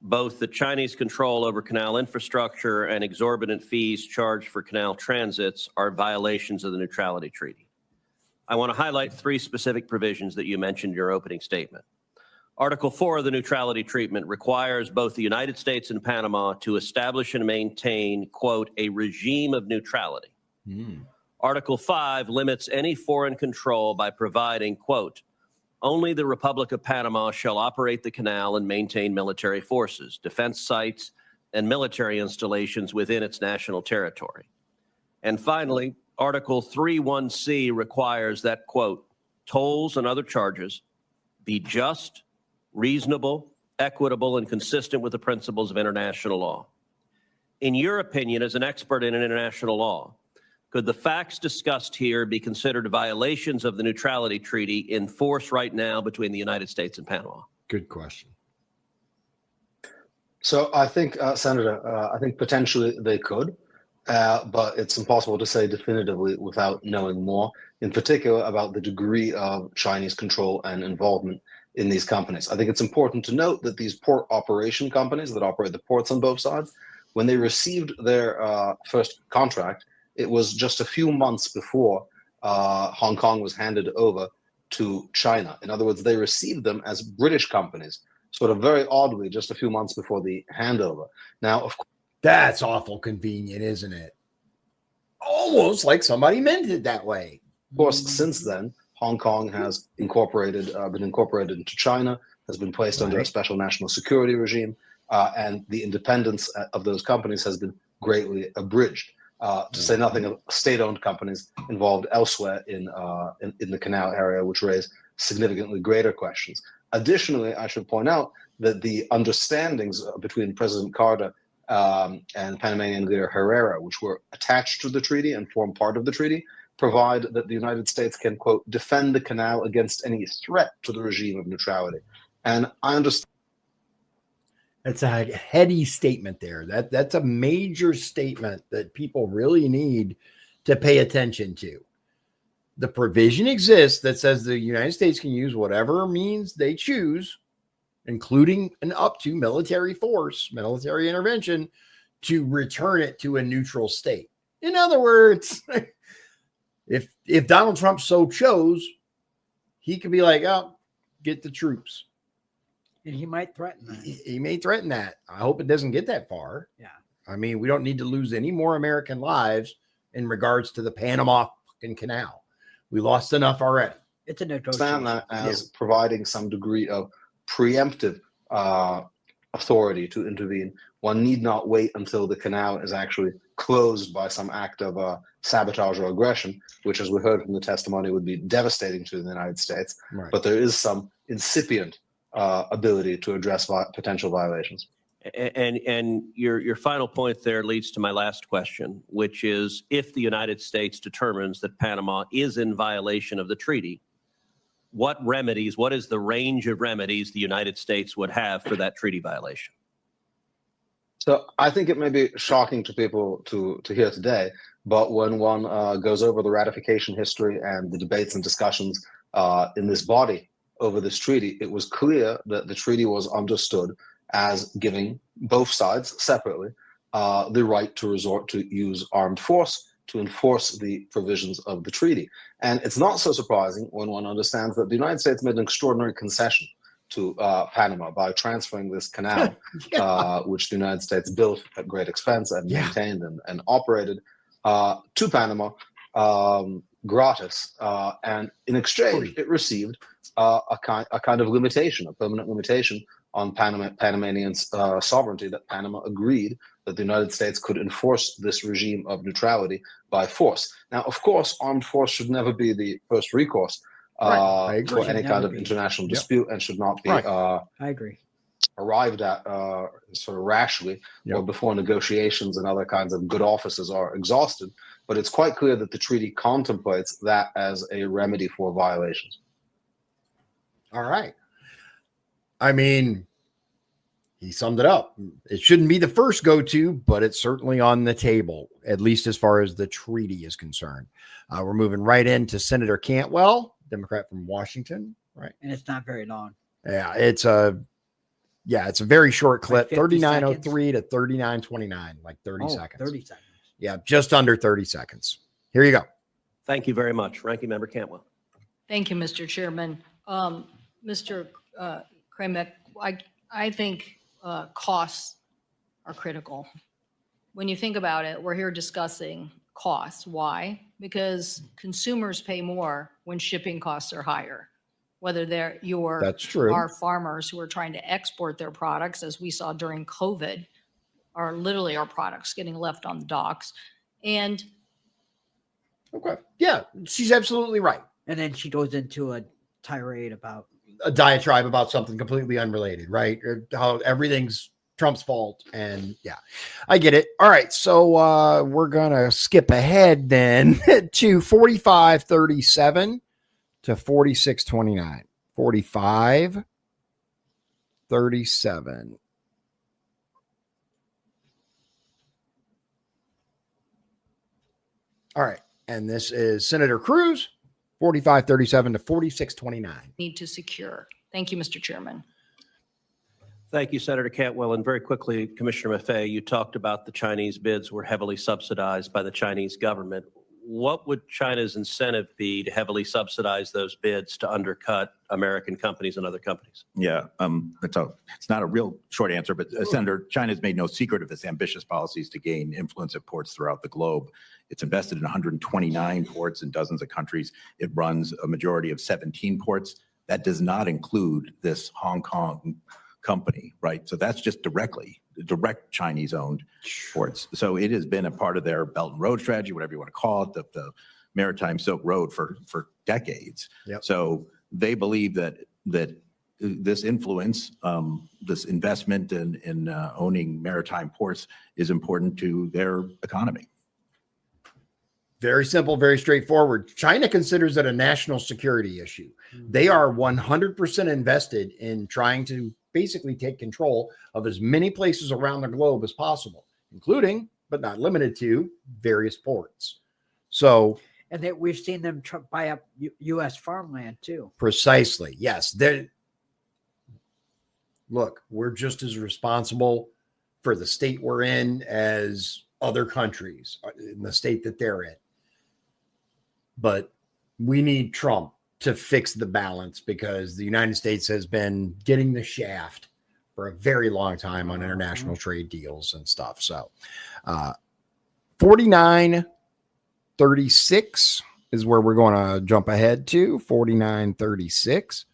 Both the Chinese control over canal infrastructure and exorbitant fees charged for canal transits are violations of the neutrality treaty. I want to highlight 3 specific provisions that you mentioned in your opening statement. Article 4 of the neutrality treatment requires both the United States and Panama to establish and maintain, quote, a regime of neutrality. Article 5 limits any foreign control by providing, quote, only the Republic of Panama shall operate the canal and maintain military forces, defense sites, and military installations within its national territory. And finally, Article 3(1)(c) requires that, quote, tolls and other charges be just, reasonable, equitable, and consistent with the principles of international law. In your opinion, as an expert in international law, could the facts discussed here be considered violations of the neutrality treaty in force right now between the United States and Panama? Good question. So I think, Senator, I think potentially they could, but it's impossible to say definitively without knowing more, in particular about the degree of Chinese control and involvement in these companies. I think it's important to note that these port operation companies that operate the ports on both sides, when they received their first contract, it was just a few months before Hong Kong was handed over to China. In other words, they received them as British companies, sort of very oddly, just a few months before the handover. Now, of course, that's awful convenient, isn't it? Almost like somebody meant it that way. Of course, since then, Hong Kong has been incorporated into China, has been placed under a special national security regime. and the independence of those companies has been greatly abridged. To say nothing of state-owned companies involved elsewhere in the canal area, which raise significantly greater questions. Additionally, I should point out that the understandings between President Carter and Panamanian leader Herrera, which were attached to the treaty and form part of the treaty, provide that the United States can, quote, defend the canal against any threat to the regime of neutrality. And I understand. That's a heady statement there. That's a major statement that people really need to pay attention to. The provision exists that says the United States can use whatever means they choose, including an up to military force, military intervention, to return it to a neutral state. In other words, if Donald Trump so chose, he could be like, oh, get the troops. And he might threaten that. He may threaten that. I hope it doesn't get that far. Yeah. I mean, we don't need to lose any more American lives in regards to the Panama fucking Canal. We lost enough already. It's a negotiation. That as providing some degree of preemptive authority to intervene. One need not wait until the canal is actually closed by some act of sabotage or aggression, which, as we heard from the testimony, would be devastating to the United States. Right. But there is some incipient ability to address potential violations. And your final point there leads to my last question, which is, if the United States determines that Panama is in violation of the treaty, what is the range of remedies the United States would have for that treaty violation? So I think it may be shocking to people to hear today, but when one goes over the ratification history and the debates and discussions in this body over this treaty, it was clear that the treaty was understood as giving both sides separately the right to resort to use armed force to enforce the provisions of the treaty. And it's not so surprising when one understands that the United States made an extraordinary concession to Panama by transferring this canal, which the United States built at great expense and maintained and operated, to Panama gratis. And in exchange, it received a kind of limitation, a permanent limitation on Panamanian sovereignty, that Panama agreed that the United States could enforce this regime of neutrality by force. Now, of course, armed force should never be the first recourse for any kind of international dispute, and should not be I agree. arrived at sort of rashly or before negotiations and other kinds of good offices are exhausted. But it's quite clear that the treaty contemplates that as a remedy for violations. All right. I mean, he summed it up. It shouldn't be the first go-to, but it's certainly on the table, at least as far as the treaty is concerned. We're moving right into Senator Cantwell, Democrat from Washington, right? And it's not very long. Yeah, it's a very short clip, Like 39:03 to 39:29, like 30 seconds. 30 seconds. Yeah, just under 30 seconds. Here you go. Thank you very much, Ranking Member Cantwell. Thank you, Mr. Chairman. Mr. Kramek, I think costs are critical. When you think about it, we're here discussing costs. Why? Because consumers pay more when shipping costs are higher. Whether That's true. our farmers who are trying to export their products, as we saw during COVID, are literally our products getting left on the docks. And Okay. Yeah, she's absolutely right. And then she goes into a tirade about A diatribe about something completely unrelated, right? How everything's Trump's fault. And yeah, I get it. All right. So we're going to skip ahead then to 45:37 to 46:29. 45:37. All right. And this is Senator Cruz, 45:37 to 46:29. need to secure. Thank you, Mr. Chairman. Thank you, Senator Cantwell. And very quickly, Commissioner Maffei, you talked about the Chinese bids were heavily subsidized by the Chinese government. What would China's incentive be to heavily subsidize those bids to undercut American companies and other companies? Yeah, it's not a real short answer, but Senator, China's made no secret of its ambitious policies to gain influence at ports throughout the globe. It's invested in 129 ports in dozens of countries. It runs a majority of 17 ports. That does not include this Hong Kong company, right? So that's just direct Chinese-owned ports. So it has been a part of their Belt and Road strategy, whatever you want to call it, the Maritime Silk Road for decades. Yep. So they believe that this influence, this investment in owning maritime ports is important to their economy. Very simple, very straightforward. China considers it a national security issue. They are 100% invested in trying to basically take control of as many places around the globe as possible, including, but not limited to, various ports. So, and that we've seen them buy up U.S. farmland too. Precisely. Yes. Look, we're just as responsible for the state we're in as other countries in the state that they're in. But we need Trump to fix the balance because the United States has been getting the shaft for a very long time on international trade deals and stuff. So 49.36 is where we're going to jump ahead to, 49.36.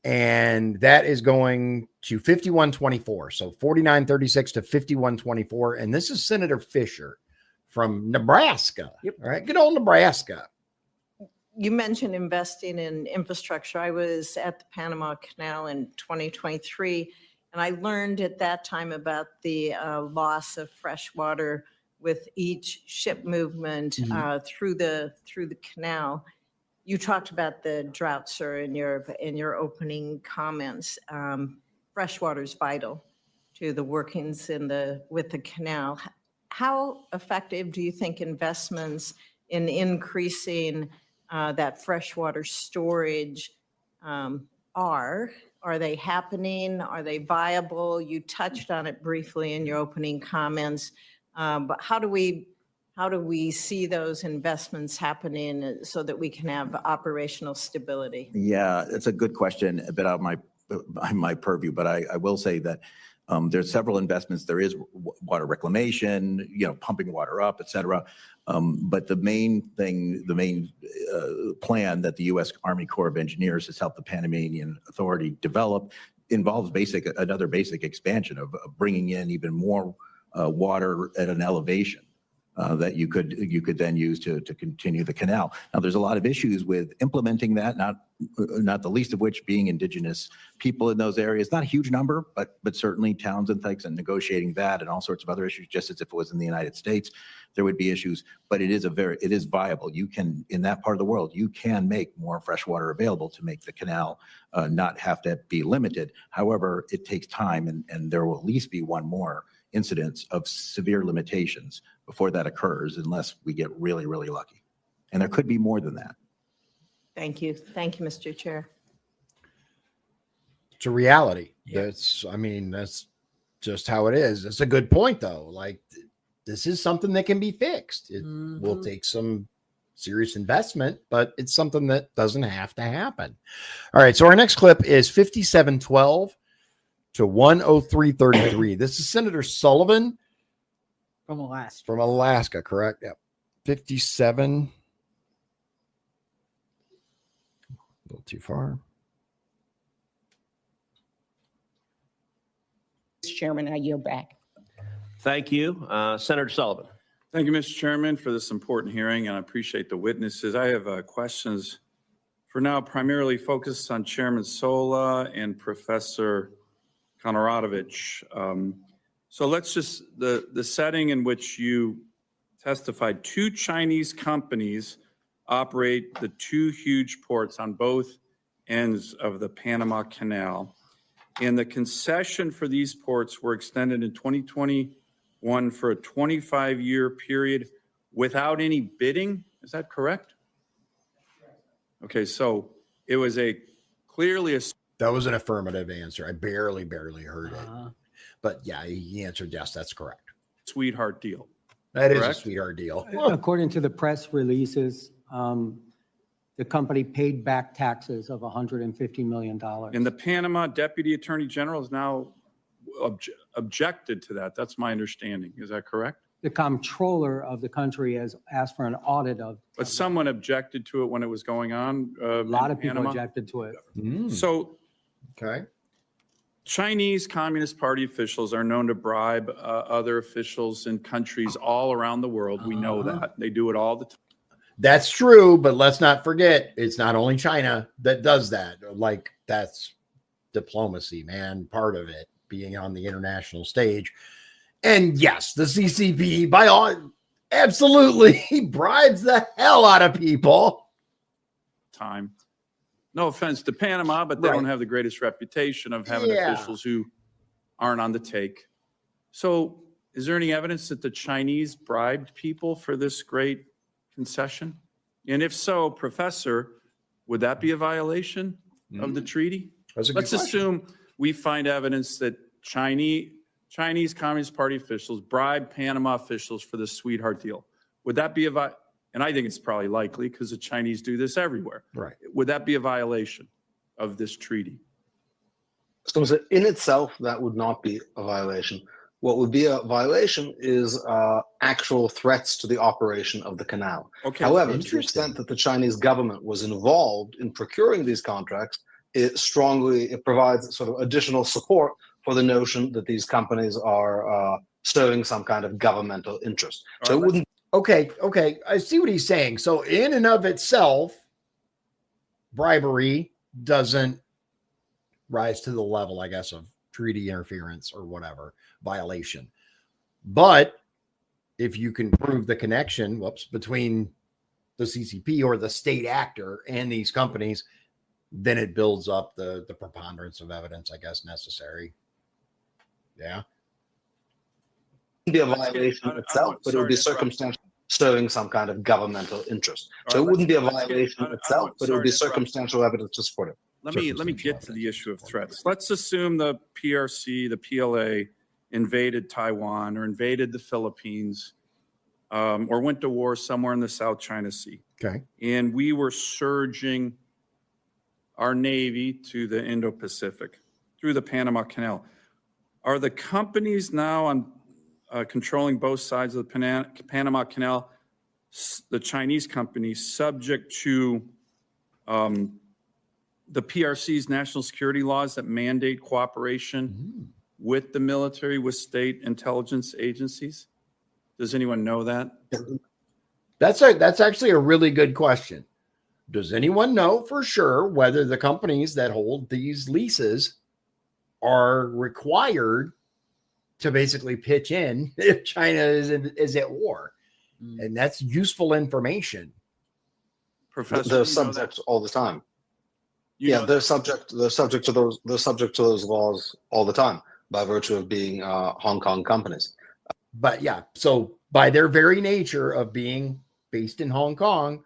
And that is going to 51.24. So 49.36 to 51.24. And this is Senator Fisher from Nebraska. Yep. All right. Good old Nebraska. You mentioned investing in infrastructure. I was at the Panama Canal in 2023, and I learned at that time about the loss of fresh water with each ship movement through the canal. You talked about the drought, sir, in your opening comments. Fresh water is vital to the workings with the canal. How effective do you think investments in increasing that freshwater storage are? Are they happening? Are they viable? You touched on it briefly in your opening comments, but how do we see those investments happening so that we can have operational stability? Yeah, it's a good question, a bit out of my purview, but I will say that there's several investments. There is water reclamation, pumping water up, et cetera. But the main plan that the U.S. Army Corps of Engineers has helped the Panamanian Authority develop involves another basic expansion of bringing in even more water at an elevation that you could then use to continue the canal. Now, there's a lot of issues with implementing that, not the least of which being indigenous people in those areas. Not a huge number, but certainly towns and things, and negotiating that and all sorts of other issues, just as if it was in the United States, there would be issues. But it is viable. You can, in that part of the world, you can make more fresh water available to make the canal not have to be limited. However, it takes time, and there will at least be one more incidents of severe limitations before that occurs, unless we get really, really lucky. And there could be more than that. Thank you. Thank you, Mr. Chair. It's a reality. Yeah. That's just how it is. It's a good point, though. Like, this is something that can be fixed. It will take some serious investment, but it's something that doesn't have to happen. All right. So our next clip is 5712 to 103.33. This is Senator Sullivan From Alaska. from Alaska, correct? Yep. 57. A little too far. Mr. Chairman, I yield back. Thank you. Senator Sullivan. Thank you, Mr. Chairman, for this important hearing, and I appreciate the witnesses. I have questions for now primarily focused on Chairman Sola and Professor Konradovich. So let's just, the setting in which you testified, 2 Chinese companies operate the 2 huge ports on both ends of the Panama Canal. And the concession for these ports were extended in 2021 for a 25-year period without any bidding. Is that correct? Okay, so it was clearly a... That was an affirmative answer. I barely heard it. But yeah, he answered yes, that's correct. sweetheart deal. That is a Correct? sweetheart deal. According to the press releases, the company paid back taxes of $150 million. And the Panama Deputy Attorney General has now objected to that. That's my understanding. Is that correct? The comptroller of the country has asked for an audit of. But someone objected to it when it was going on. A lot of people Panama. objected to it. So Okay. Chinese Communist Party officials are known to bribe other officials in countries all around the world. We know that. They do it all the time. That's true, but let's not forget, it's not only China that does that. Like, that's diplomacy, man, part of it, being on the international stage. And yes, the CCP, by all, absolutely bribes the hell out of people. Time. No offense to Panama, but they don't have the greatest reputation of having officials who aren't on the take. So is there any evidence that the Chinese bribed people for this great concession? And if so, Professor, would that be a violation of the treaty? Let's assume we find evidence that Chinese Communist Party officials bribed Panama officials for the sweetheart deal. Would that be and I think it's probably likely because the Chinese do this everywhere. Right. Would that be a violation of this treaty? So in itself, that would not be a violation. What would be a violation is actual threats to the operation of the canal. Okay. However, to the extent that the Chinese government was involved in procuring these contracts, it provides sort of additional support for the notion that these companies are serving some kind of governmental interest. So it wouldn't. Okay. I see what he's saying. So in and of itself, bribery doesn't rise to the level, I guess, of treaty interference or whatever violation. But if you can prove the connection, between the CCP or the state actor and these companies, then it builds up the preponderance of evidence, I guess, necessary. Yeah. Be a violation itself, but it would be circumstantial, serving some kind of governmental interest. So it wouldn't be a violation itself, but it would be circumstantial evidence to support it. Let me get to the issue of threats. Let's assume the PRC, the PLA, invaded Taiwan or invaded the Philippines, or went to war somewhere in the South China Sea. Okay. And we were surging our Navy to the Indo-Pacific through the Panama Canal. Are the companies now on controlling both sides of the Panama Canal, the Chinese companies, subject to the PRC's national security laws that mandate cooperation with the military, with state intelligence agencies? Does anyone know that? That's actually a really good question. Does anyone know for sure whether the companies that hold these leases are required to basically pitch in if China is at war? And that's useful information. Professor, they're subject all the time. They're subject to those laws all the time by virtue of being Hong Kong companies. But yeah, so by their very nature of being based in Hong Kong,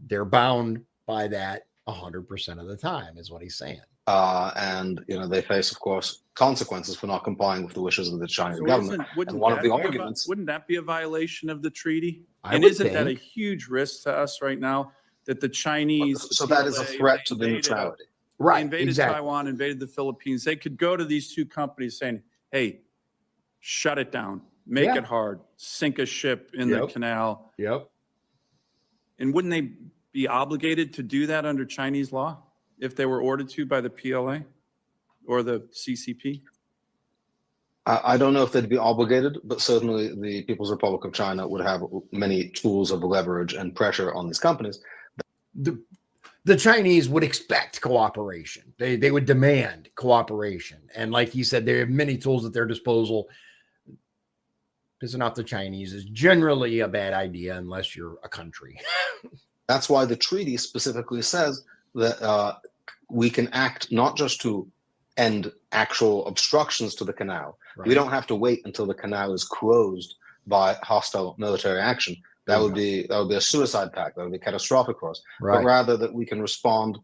they're bound by that 100% of the time, is what he's saying. And they face, of course, consequences for not complying with the wishes of the Chinese government. And one of the arguments, wouldn't that be a violation of the treaty? And isn't that a huge risk to us right now that the Chinese? So that is a threat to the neutrality. Right. They invaded Taiwan, invaded the Philippines. They could go to these two companies saying, "Hey, shut it down, make it hard, sink a ship in the canal." Yep. And wouldn't they be obligated to do that under Chinese law if they were ordered to by the PLA or the CCP? I don't know if they'd be obligated, but certainly the People's Republic of China would have many tools of leverage and pressure on these companies. The Chinese would expect cooperation. They would demand cooperation. And like he said, they have many tools at their disposal. Pissing off the Chinese is generally a bad idea unless you're a country. That's why the treaty specifically says that we can act not just to end actual obstructions to the canal. Right. We don't have to wait until the canal is closed by hostile military action. That would be a suicide pact. That would be catastrophic for us. Right. But rather that we can respond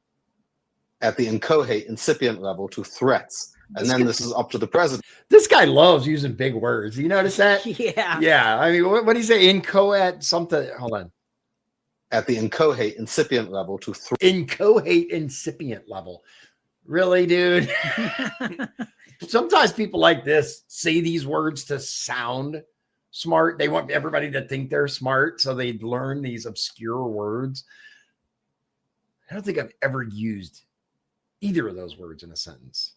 at the inchoate, incipient level to threats. And then this is up to the president. This guy loves using big words. You notice that? Yeah. Yeah. I mean, what do you say? Inchoate something. Hold on. At the inchoate, incipient level to inchoate, incipient level. Really, dude? Sometimes people like this say these words to sound smart. They want everybody to think they're smart, so they learn these obscure words. I don't think I've ever used either of those words in a sentence.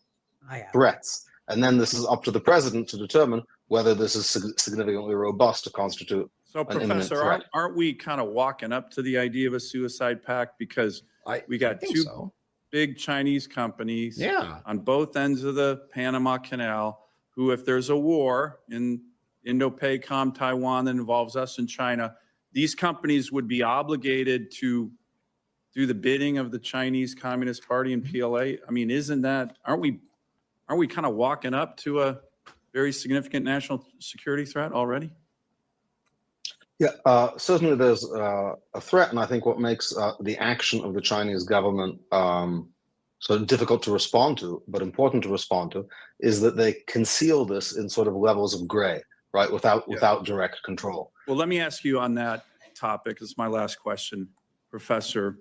threats. And then this is up to the president to determine whether this is significantly robust to constitute So, an imminent Professor, threat. aren't we kind of walking up to the idea of a suicide pact? Because we got two big Chinese companies on both ends of the Panama Canal who, if there's a war in Indo-PACOM, Taiwan that involves us and China, these companies would be obligated to do the bidding of the Chinese Communist Party and PLA. I mean, aren't we kind of walking up to a very significant national security threat already? Yeah, certainly there's a threat, and I think what makes the action of the Chinese government sort of difficult to respond to, but important to respond to, is that they conceal this in sort of levels of gray, right, without direct control. Well, let me ask you on that topic. This is my last question, Professor.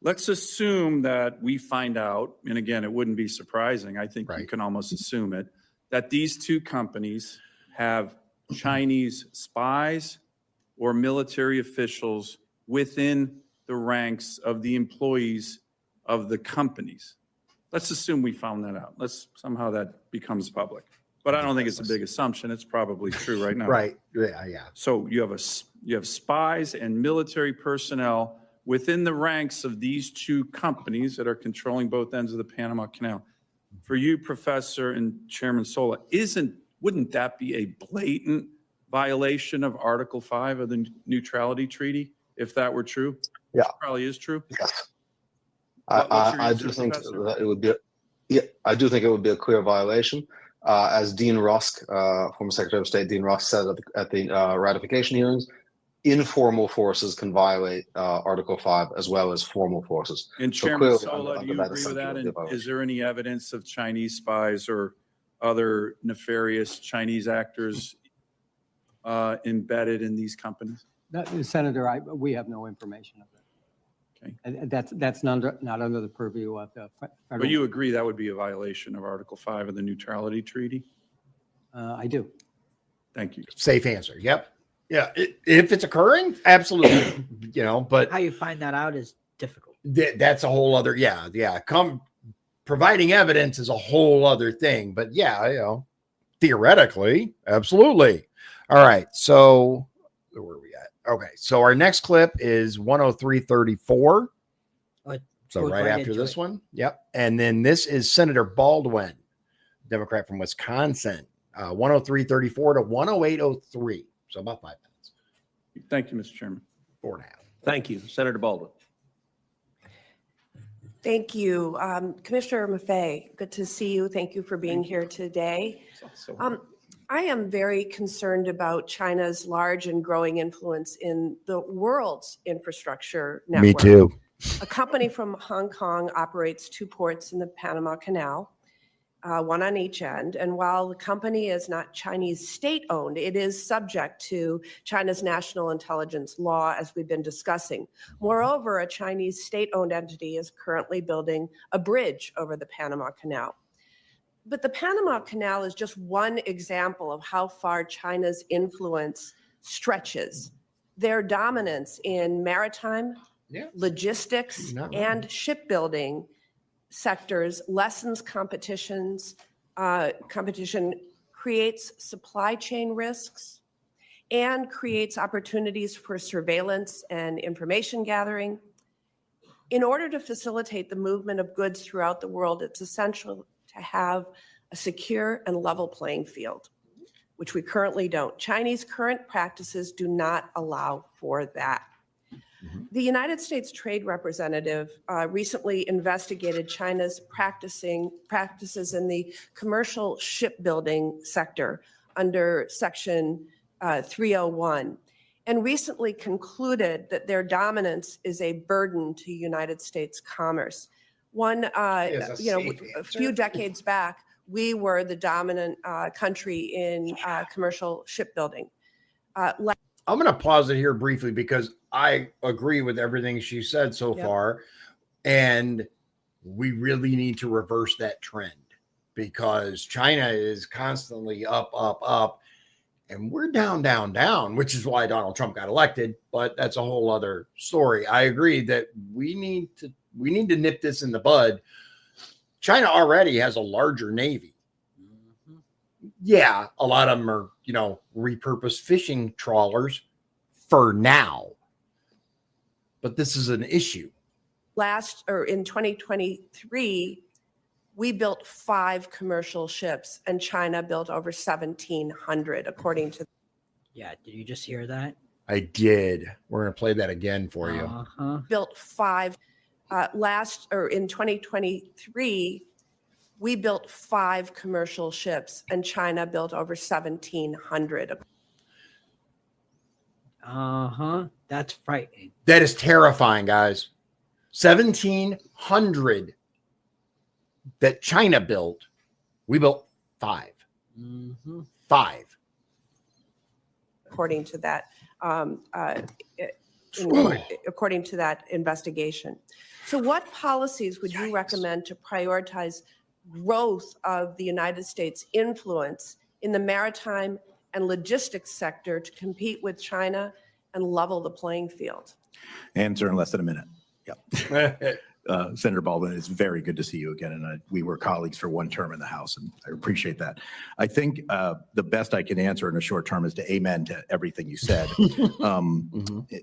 Let's assume that we find out, and again, it wouldn't be surprising, I think you can almost assume it, that these two companies have Chinese spies or military officials within the ranks of the employees of the companies. Let's assume we found that out. Somehow that becomes public. But I don't think it's a big assumption. It's probably true right now. Right. Yeah. So you have spies and military personnel within the ranks of these two companies that are controlling both ends of the Panama Canal. For you, Professor and Chairman Sola, wouldn't that be a blatant violation of Article 5 of the Neutrality Treaty, if that were true? Yeah. It probably is true. Yes. I do think that it would be. I do think it would be a clear violation. As Dean Rusk, former Secretary of State Dean Rusk, said at the ratification hearings, informal forces can violate Article 5 as well as formal forces. And Chairman Sola, do you agree with that? And is there any evidence of Chinese spies or other nefarious Chinese actors embedded in these companies? Senator, we have no information of that. Okay. That's not under the purview of the federal. But you agree that would be a violation of Article 5 of the Neutrality Treaty? I do. Thank you. Safe answer. Yep. Yeah. If it's occurring, absolutely. But how you find that out is difficult. That's a whole other. Yeah. Providing evidence is a whole other thing. But theoretically, absolutely. All right. So where are we at? Okay. So our next clip is 103:34. So right after this one. Yep. And then this is Senator Baldwin, Democrat from Wisconsin, 103:34 to 108:03. So about 5 minutes. Thank you, Mr. Chairman. 4.5. Thank you, Senator Baldwin. Thank you. Commissioner Maffei, good to see you. Thank you for being here today. I am very concerned about China's large and growing influence in the world's infrastructure network. Me too. A company from Hong Kong operates 2 ports in the Panama Canal, one on each end. And while the company is not Chinese state-owned, it is subject to China's national intelligence law, as we've been discussing. Moreover, a Chinese state-owned entity is currently building a bridge over the Panama Canal. But the Panama Canal is just one example of how far China's influence stretches. Their dominance in maritime, logistics, and shipbuilding sectors lessens competition, creates supply chain risks, and creates opportunities for surveillance and information gathering. In order to facilitate the movement of goods throughout the world, it's essential to have a secure and level playing field, which we currently don't. Chinese current practices do not allow for that. The United States Trade Representative recently investigated China's practices in the commercial shipbuilding sector under Section 301, and recently concluded that their dominance is a burden to United States commerce. A few decades back, we were the dominant country in commercial shipbuilding. I'm going to pause it here briefly because I agree with everything she said so far. And we really need to reverse that trend because China is constantly up, up, up. And we're down, down, down, which is why Donald Trump got elected. But that's a whole other story. I agree that we need to nip this in the bud. China already has a larger Navy. Yeah, a lot of them are, repurposed fishing trawlers for now. But this is an issue. In 2023, we built 5 commercial ships, and China built over 1,700, according to. Yeah, did you just hear that? I did. We're going to play that again for you. Built 5. In 2023, we built 5 commercial ships, and China built over 1,700. That's frightening. That is terrifying, guys. 1,700 that China built. We built 5. 5. According to that, according to that investigation. So what policies would you recommend to prioritize growth of the United States influence in the maritime and logistics sector to compete with China and level the playing field? Answer in less than a minute. Yep. Senator Baldwin, it's very good to see you again. And we were colleagues for one term in the House, and I appreciate that. I think the best I can answer in a short term is to amen to everything you said.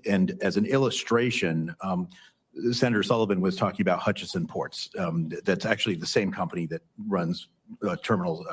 And as an illustration, Senator Sullivan was talking about Hutchison Ports. That's actually the same company that runs terminals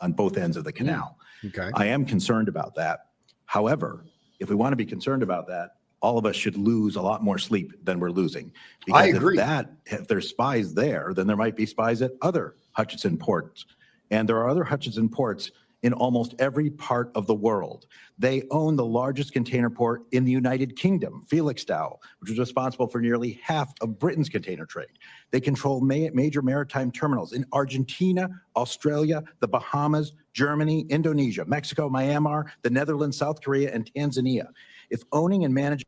on both ends of the canal. Okay. I am concerned about that. However, if we want to be concerned about that, all of us should lose a lot more sleep than we're losing. Because I agree. If there's spies there, then there might be spies at other Hutchison ports. And there are other Hutchison ports in almost every part of the world. They own the largest container port in the United Kingdom, Felixstowe, which is responsible for nearly half of Britain's container trade. They control major maritime terminals in Argentina, Australia, the Bahamas, Germany, Indonesia, Mexico, Myanmar, the Netherlands, South Korea, and Tanzania. If owning and managing.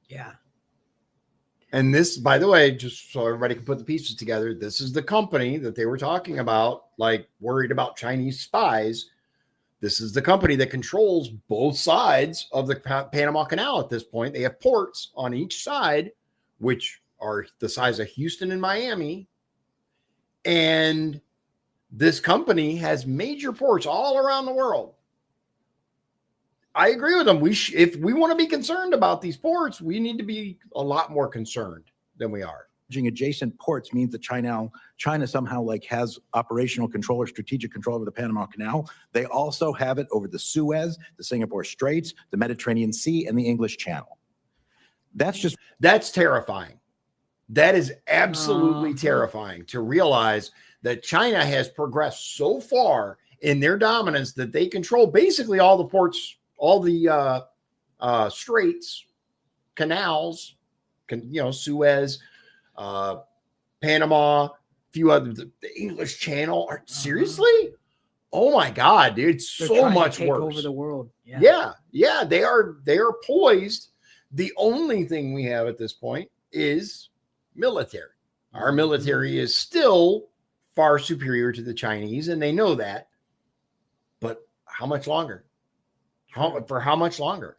Yeah. And this, by the way, just so everybody can put the pieces together, this is the company that they were talking about, like worried about Chinese spies. This is the company that controls both sides of the Panama Canal at this point. They have ports on each side, which are the size of Houston and Miami. And this company has major ports all around the world. I agree with them. If we want to be concerned about these ports, we need to be a lot more concerned than we are. Adjacent ports means that China somehow has operational control or strategic control over the Panama Canal. They also have it over the Suez, the Singapore Straits, the Mediterranean Sea, and the English Channel. That's terrifying. That is absolutely terrifying to realize that China has progressed so far in their dominance that they control basically all the ports, all the straits, canals, Suez, Panama, a few other, the English Channel. Seriously? Oh my God, dude, it's so much worse. Over the world. Yeah. They are poised. The only thing we have at this point is military. Our military is still far superior to the Chinese, and they know that. But how much longer? For how much longer?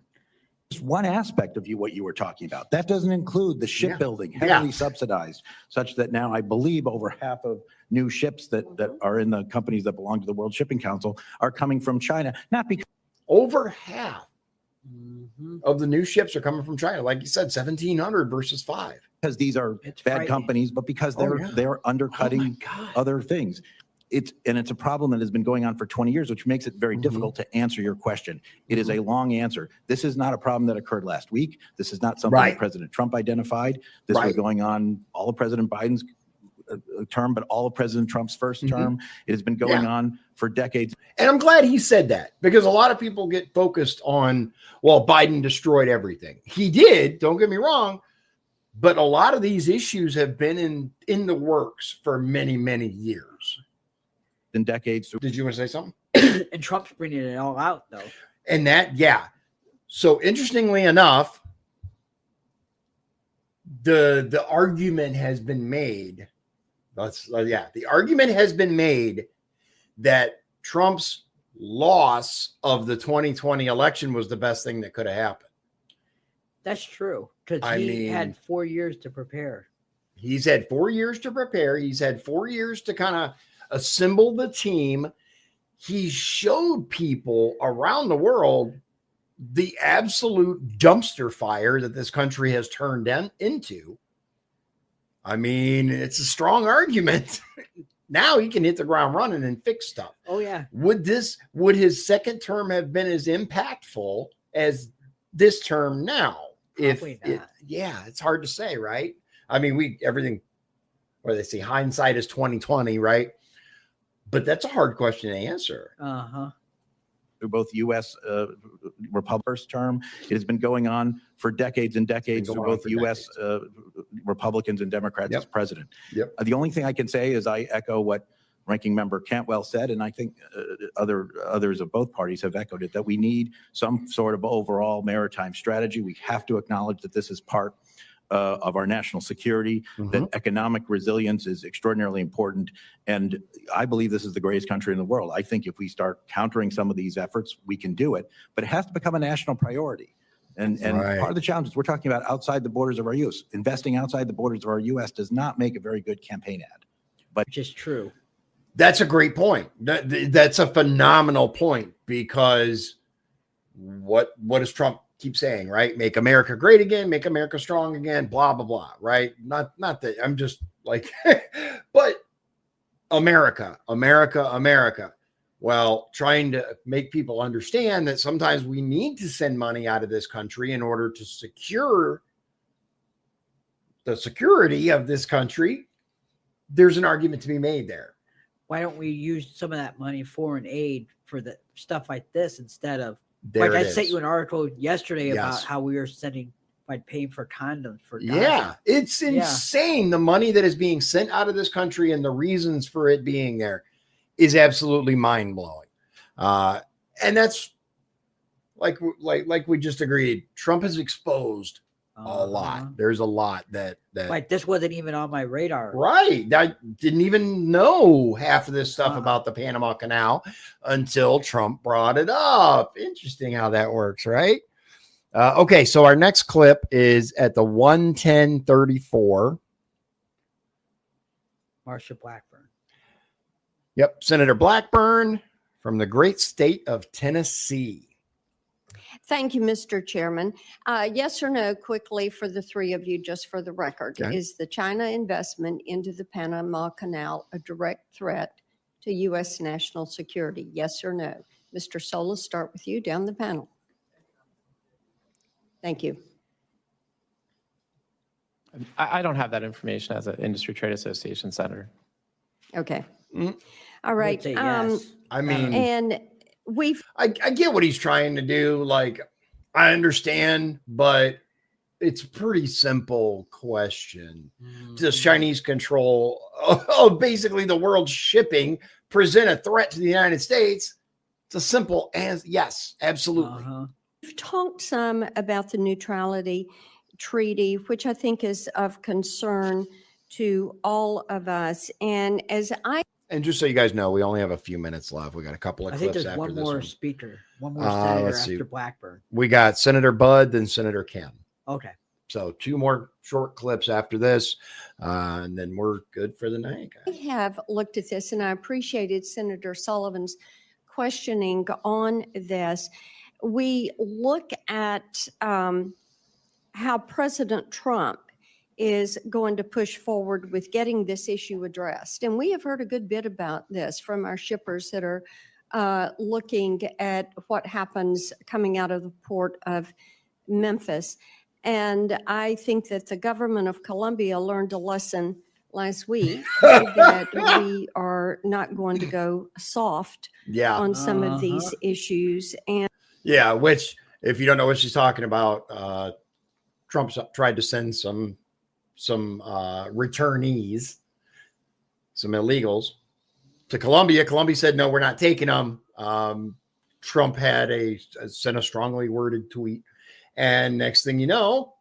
It's one aspect of what you were talking about. That doesn't include the shipbuilding, heavily subsidized, such that now I believe over half of new ships that are in the companies that belong to the World Shipping Council are coming from China. Not because over half of the new ships are coming from China. Like you said, 1,700 versus 5. Because these are bad companies, but because they're undercutting other things. It's a problem that has been going on for 20 years, which makes it very difficult to answer your question. It is a long answer. This is not a problem that occurred last week. This is not something that President Trump identified. This was going on all of President Biden's term, but all of President Trump's first term. It has been going on for decades. And I'm glad he said that, because a lot of people get focused on, well, Biden destroyed everything. He did, don't get me wrong, but a lot of these issues have been in the works for many, many years. In decades. Did you want to say something? And Trump's bringing it all out, though. And so interestingly enough, the argument has been made. The argument has been made that Trump's loss of the 2020 election was the best thing that could have happened. That's true, because he had 4 years to prepare. He's had 4 years to prepare. He's had 4 years to kind of assemble the team. He showed people around the world the absolute dumpster fire that this country has turned into. I mean, it's a strong argument. Now he can hit the ground running and fix stuff. Oh yeah. Would his second term have been as impactful as this term now? Probably not. It's hard to say, right? I mean, everything, what they say, hindsight is 2020, right? But that's a hard question to answer. Both U.S. Republicans term. It has been going on for decades and decades through both U.S. Republicans and Democrats as president. The only thing I can say is I echo what Ranking Member Cantwell said, and I think others of both parties have echoed it, that we need some sort of overall maritime strategy. We have to acknowledge that this is part of our national security, that economic resilience is extraordinarily important. And I believe this is the greatest country in the world. I think if we start countering some of these efforts, we can do it, but it has to become a national priority. And part of the challenge is we're talking about outside the borders of our U.S. Investing outside the borders of our U.S. does not make a very good campaign ad. But which is true. That's a great point. That's a phenomenal point, because what does Trump keep saying, right? Make America great again, make America strong again, blah, blah, blah, right? Not that I'm just like, but America. Well, trying to make people understand that sometimes we need to send money out of this country in order to secure the security of this country. There's an argument to be made there. Why don't we use some of that money, foreign aid, for the stuff like this instead of, there like I sent you an article yesterday about how we were paying for condoms for Gaza. Yeah, it's insane. The money that is being sent out of this country and the reasons for it being there is absolutely mind-blowing. And that's like we just agreed, Trump has exposed a lot. There's a lot that like this wasn't even on my radar. Right. I didn't even know half of this stuff about the Panama Canal until Trump brought it up. Interesting how that works, right? Okay, so our next clip is at the 1:10:34. Marsha Blackburn. Yep, Senator Blackburn from the great state of Tennessee. Thank you, Mr. Chairman. Yes or no, quickly for the three of you, just for the record. Okay. Is the China investment into the Panama Canal a direct threat to U.S. national security? Yes or no? Mr. Solis, start with you down the panel. Thank you. I don't have that information as an industry trade association senator. Okay. All right. Yes. I mean, and I get what he's trying to do. Like, I understand, but it's a pretty simple question. Does Chinese control of basically the world's shipping present a threat to the United States? It's a simple as yes, absolutely. We've talked some about the neutrality treaty, which I think is of concern to all of us. And And just so you guys know, we only have a few minutes left. We got a couple of I clips think there's after one this more one. speaker, one more senator let's see. after Blackburn. We got Senator Budd, then Senator Kim. Okay. So 2 more short clips after this, and then we're good for the night. I have looked at this, and I appreciated Senator Sullivan's questioning on this. We look at how President Trump is going to push forward with getting this issue addressed. And we have heard a good bit about this from our shippers that are looking at what happens coming out of the port of Memphis. And I think that the government of Colombia learned a lesson last week that we are not going to go soft on some of these issues. And yeah, which, if you don't know what she's talking about, Trump's tried to send some returnees, some illegals, to Colombia. Colombia said, no, we're not taking them. Trump had sent a strongly worded tweet. And next thing you know,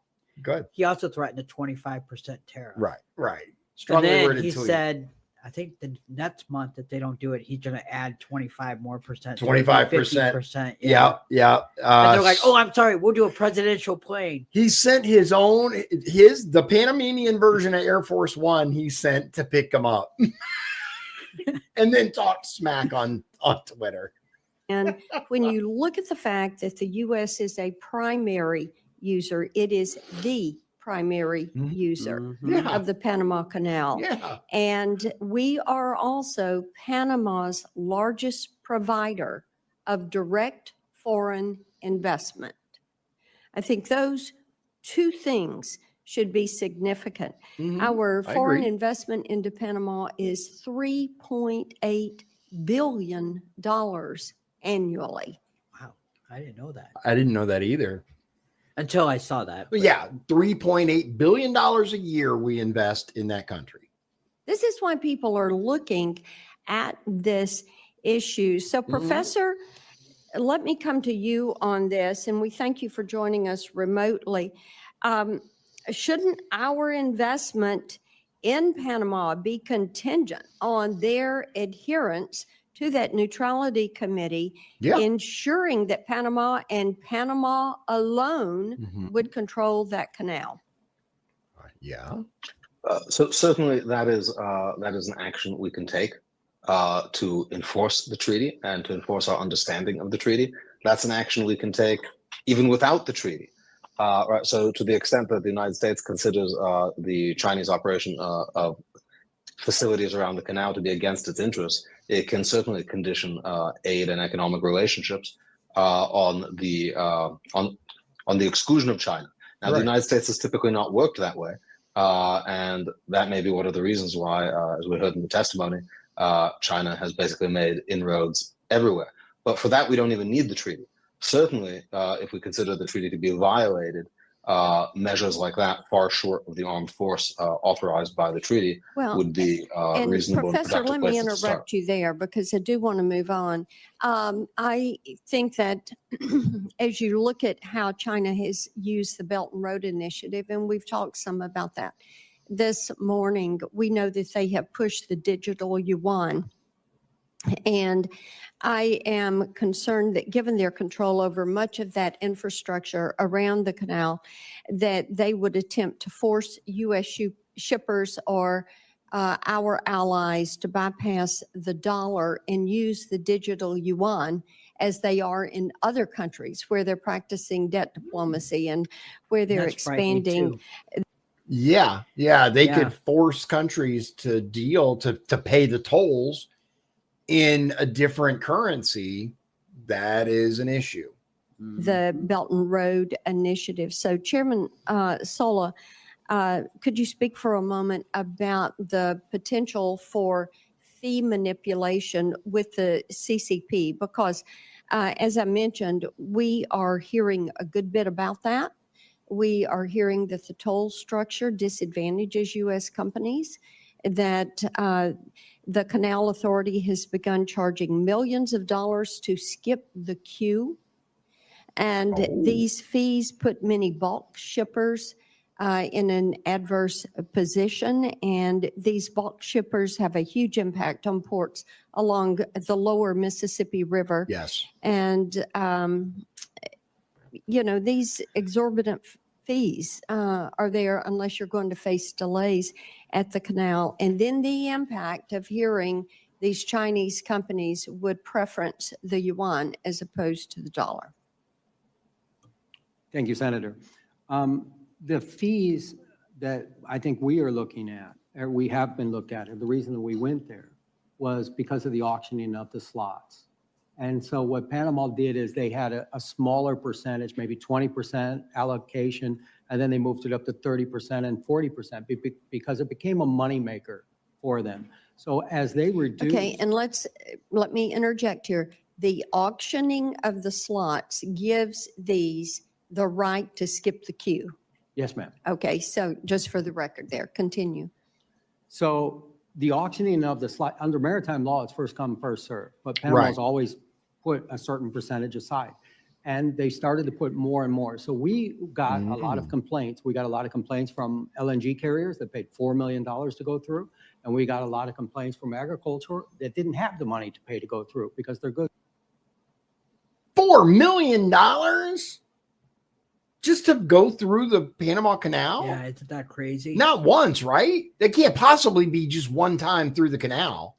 go ahead. He also threatened a 25% tariff. Right. And then he said, I think the next month that they don't do it, he's going to add 25% more. 25%. Yeah. Yeah. And they're like, oh, I'm sorry, we'll do a presidential plane. He sent the Panamanian version of Air Force One. He sent to pick him up, and then talked smack on Twitter. And when you look at the fact that the U.S. is a primary user, it is the primary user of the Panama Canal. Yeah. And we are also Panama's largest provider of direct foreign investment. I think those two things should be significant. Our foreign investment into Panama is $3.8 billion annually. Wow. I didn't know that. I didn't know that either. Until I saw that. But yeah, $3.8 billion a year we invest in that country. This is why people are looking at this issue. So, Professor, let me come to you on this, and we thank you for joining us remotely. Shouldn't our investment in Panama be contingent on their adherence to that neutrality committee, ensuring that Panama and Panama alone would control that canal? Yeah. So certainly that is an action we can take to enforce the treaty and to enforce our understanding of the treaty. That's an action we can take even without the treaty. Right. So to the extent that the United States considers the Chinese operation of facilities around the canal to be against its interests, it can certainly condition aid and economic relationships on the exclusion of China. Now, the United States has typically not worked that way, and that may be one of the reasons why, as we heard in the testimony, China has basically made inroads everywhere. But for that, we don't even need the treaty. Certainly, if we consider the treaty to be violated, measures like that, far short of the armed force authorized by the treaty, would be reasonable. Professor, and let me interrupt you there because I do want to move on. I think that as you look at how China has used the Belt and Road Initiative, and we've talked some about that this morning, we know that they have pushed the digital yuan. And I am concerned that given their control over much of that infrastructure around the canal, that they would attempt to force U.S. shippers or our allies to bypass the dollar and use the digital yuan as they are in other countries where they're practicing debt diplomacy and where they're expanding. Yeah. They could force countries to deal to pay the tolls in a different currency. That is an issue. The Belt and Road Initiative. So, Chairman Sola, could you speak for a moment about the potential for fee manipulation with the CCP? Because, as I mentioned, we are hearing a good bit about that. We are hearing that the toll structure disadvantages U.S. companies, that the Canal Authority has begun charging millions of dollars to skip the queue. And these fees put many bulk shippers in an adverse position. And these bulk shippers have a huge impact on ports along the lower Mississippi River. Yes. And, these exorbitant fees are there unless you're going to face delays at the canal. And then the impact of hearing these Chinese companies would preference the yuan as opposed to the dollar. Thank you, Senator. The fees that I think we are looking at, or we have been looked at, and the reason that we went there was because of the auctioning of the slots. And so what Panama did is they had a smaller percentage, maybe 20% allocation, and then they moved it up to 30% and 40% because it became a moneymaker for them. So as they reduced— Okay, and let me interject here. The auctioning of the slots gives these the right to skip the queue. Yes, ma'am. Okay, so just for the record there, continue. So the auctioning of the slot, under maritime law, it's first come, first served, but Panama's always put a certain percentage aside. And they started to put more and more. So we got a lot of complaints. We got a lot of complaints from LNG carriers that paid $4 million to go through. And we got a lot of complaints from agriculture that didn't have the money to pay to go through because they're good. $4 million just to go through the Panama Canal? Yeah, isn't that crazy? Not once, right? It can't possibly be just one time through the canal.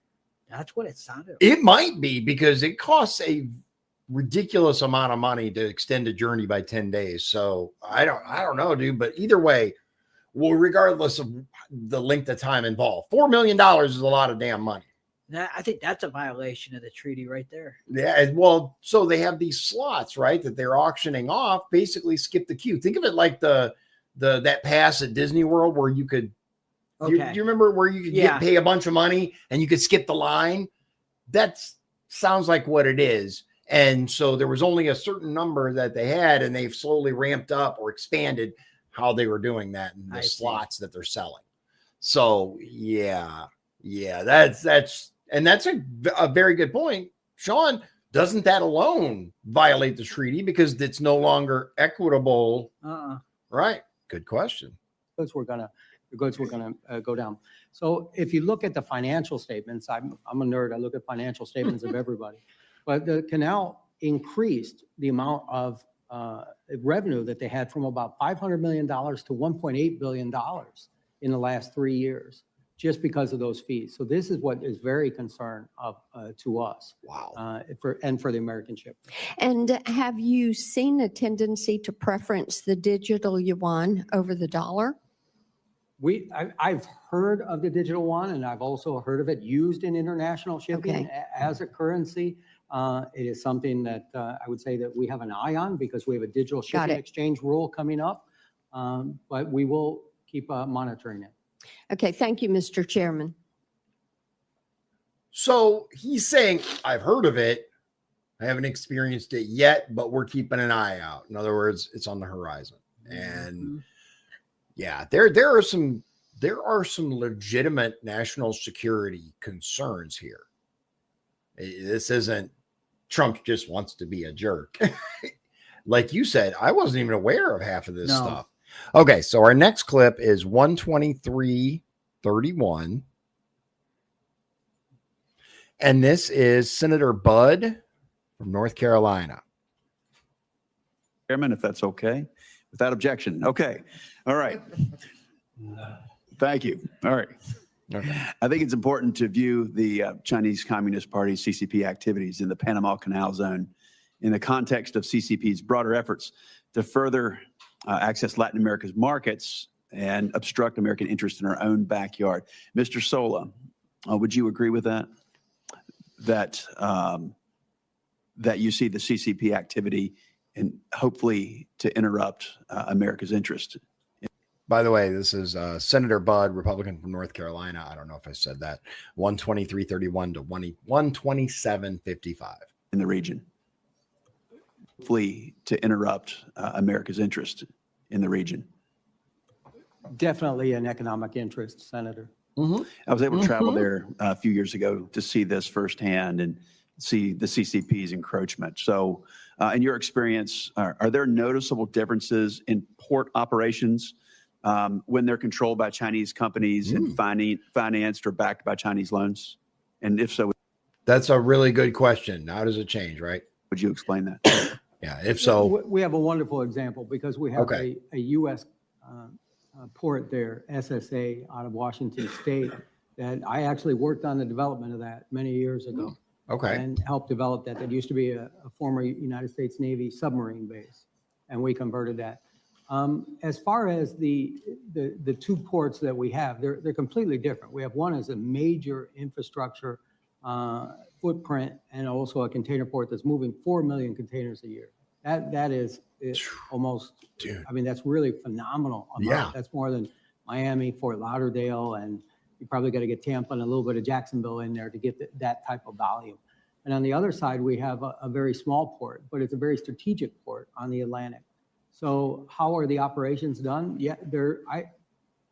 That's what it sounded like. It might be because it costs a ridiculous amount of money to extend a journey by 10 days. So I don't know, dude, but either way, well, regardless of the length of time involved, $4 million is a lot of damn money. I think that's a violation of the treaty right there. Yeah, well, so they have these slots, right, that they're auctioning off, basically skip the queue. Think of it like that pass at Disney World where you could, do you remember where you could pay a bunch of money and you could skip the line? That sounds like what it is. And so there was only a certain number that they had, and they've slowly ramped up or expanded how they were doing that in the slots that they're selling. So yeah, that's a very good point. Shawn, doesn't that alone violate the treaty because it's no longer equitable? Right. Good question. The goods were gonna go down. So if you look at the financial statements, I'm a nerd. I look at financial statements of everybody. But the canal increased the amount of revenue that they had from about $500 million to $1.8 billion in the last 3 years, just because of those fees. So this is what is very concern to us. Wow. For the American ship. And have you seen a tendency to preference the digital yuan over the dollar? I've heard of the digital yuan, and I've also heard of it used in international shipping as a currency. It is something that I would say that we have an eye on because we have a digital shipping exchange rule coming up, but we will keep monitoring it. Okay, thank you, Mr. Chairman. So he's saying, I've heard of it. I haven't experienced it yet, but we're keeping an eye out. In other words, it's on the horizon. And yeah, there are some legitimate national security concerns here. This isn't Trump just wants to be a jerk. Like you said, I wasn't even aware of half of this stuff. Okay, so our next clip is 123:31. And this is Senator Budd from North Carolina. Chairman, if that's okay. Without objection. Okay. All right. Thank you. All right. Okay. I think it's important to view the Chinese Communist Party CCP activities in the Panama Canal Zone in the context of CCP's broader efforts to further access Latin America's markets and obstruct American interests in our own backyard. Mr. Sola, would you agree with that? That you see the CCP activity and hopefully to interrupt America's interest. By the way, this is Senator Budd, Republican from North Carolina. I don't know if I said that. 123:31 to 127:55 in the region. Hopefully to interrupt America's interest in the region. Definitely an economic interest, Senator. I was able to travel there a few years ago to see this firsthand and see the CCP's encroachment. So in your experience, are there noticeable differences in port operations when they're controlled by Chinese companies and financed or backed by Chinese loans? And if so, that's a really good question. How does it change, right? Would you explain that? Yeah, if so. We have a wonderful example because we have a U.S. Port there, SSA, out of Washington State, that I actually worked on the development of that many years ago. Okay. And helped develop that. That used to be a former United States Navy submarine base, and we converted that. As far as the two ports that we have, they're completely different. We have one as a major infrastructure footprint and also a container port that's moving 4 million containers a year. That is almost, dude. I mean, that's really phenomenal amount. Yeah. That's more than Miami, Fort Lauderdale, and you probably got to get Tampa and a little bit of Jacksonville in there to get that type of volume. And on the other side, we have a very small port, but it's a very strategic port on the Atlantic. So how are the operations done? Yeah,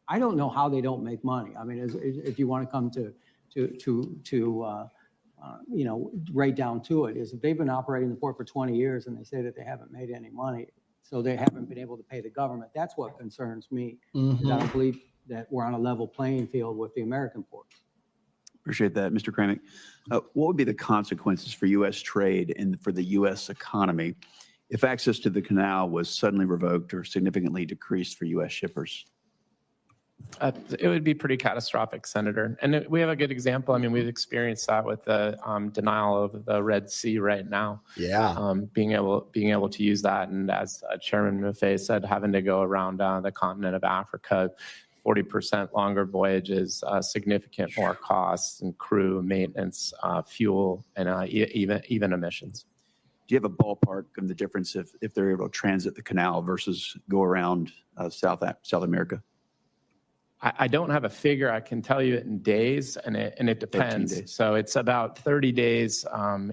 I don't know how they don't make money. I mean, if you want to come to right down to it, is if they've been operating the port for 20 years and they say that they haven't made any money, so they haven't been able to pay the government, that's what concerns me. Because I don't believe that we're on a level playing field with the American ports. Appreciate that. Mr. Kramick, what would be the consequences for U.S. trade and for the U.S. economy if access to the canal was suddenly revoked or significantly decreased for U.S. shippers? It would be pretty catastrophic, Senator. And we have a good example. I mean, we've experienced that with the denial of the Red Sea right now. Yeah. Being able to use that, and as Chairman Maffei said, having to go around the continent of Africa, 40% longer voyages, significant more costs and crew maintenance, fuel, and even emissions. Do you have a ballpark of the difference if they're able to transit the canal versus go around South America? I don't have a figure. I can tell you it in days, and it depends. So it's about 30 days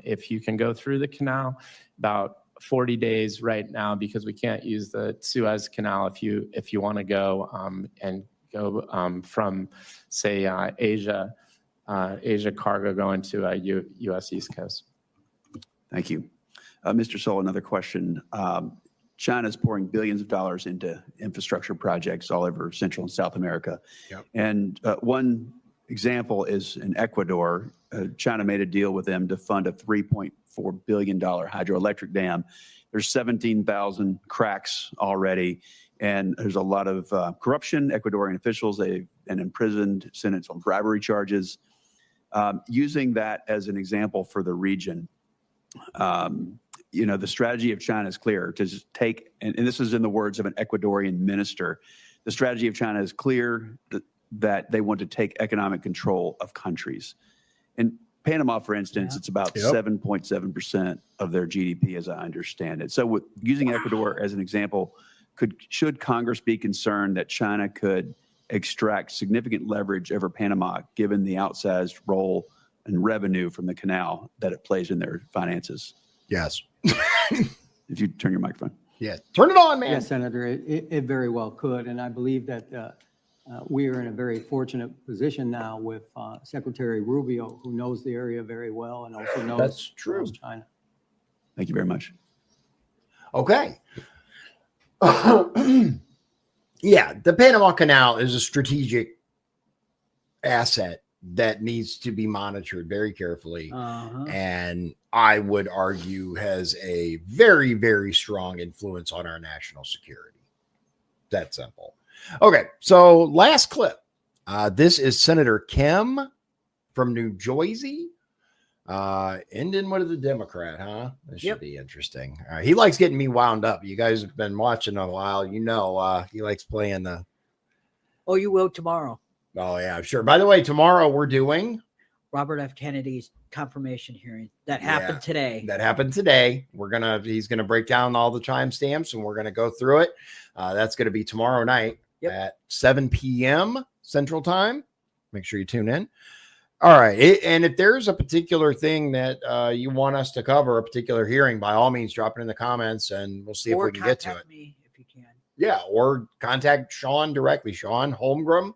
if you can go through the canal, about 40 days right now because we can't use the Suez Canal if you want to go and go from, say, Asia cargo going to U.S. East Coast. Thank you. Mr. Soul, another question. China's pouring billions of dollars into infrastructure projects all over Central and South America. Yep. And one example is in Ecuador. China made a deal with them to fund a $3.4 billion hydroelectric dam. There's 17,000 cracks already, and there's a lot of corruption. Ecuadorian officials, they've been imprisoned, sentenced on bribery charges. Using that as an example for the region, the strategy of China is clear to just take, and this is in the words of an Ecuadorian minister, the strategy of China is clear that they want to take economic control of countries. In Panama, for instance, it's about 7.7% of their GDP, as I understand it. So using Ecuador as an example, should Congress be concerned that China could extract significant leverage over Panama, given the outsized role and revenue from the canal that it plays in their finances? Yes. If you turn your microphone. Yeah. Turn it on, man. Yes, Senator, it very well could. And I believe that we are in a very fortunate position now with Secretary Rubio, who knows the area very well and also knows China. Thank you very much. Okay. Yeah, the Panama Canal is a strategic asset that needs to be monitored very carefully. And I would argue has a very, very strong influence on our national security. That simple. Okay, so last clip. This is Senator Kim from New Jersey. Ending with a Democrat, huh? This should be interesting. He likes getting me wound up. You guys have been watching a while. He likes playing the. Oh, you will tomorrow. Oh, yeah, sure. By the way, tomorrow we're doing Robert F. Kennedy's confirmation hearing that happened today. That happened today. He's gonna break down all the timestamps and we're gonna go through it. That's gonna be tomorrow night at 7 p.m. Central Time. Make sure you tune in. All right. And if there's a particular thing that you want us to cover, a particular hearing, by all means, drop it in the comments and we'll see if we can get to it. Me if you can. Yeah, or contact Shawn directly, Shawn Holmgren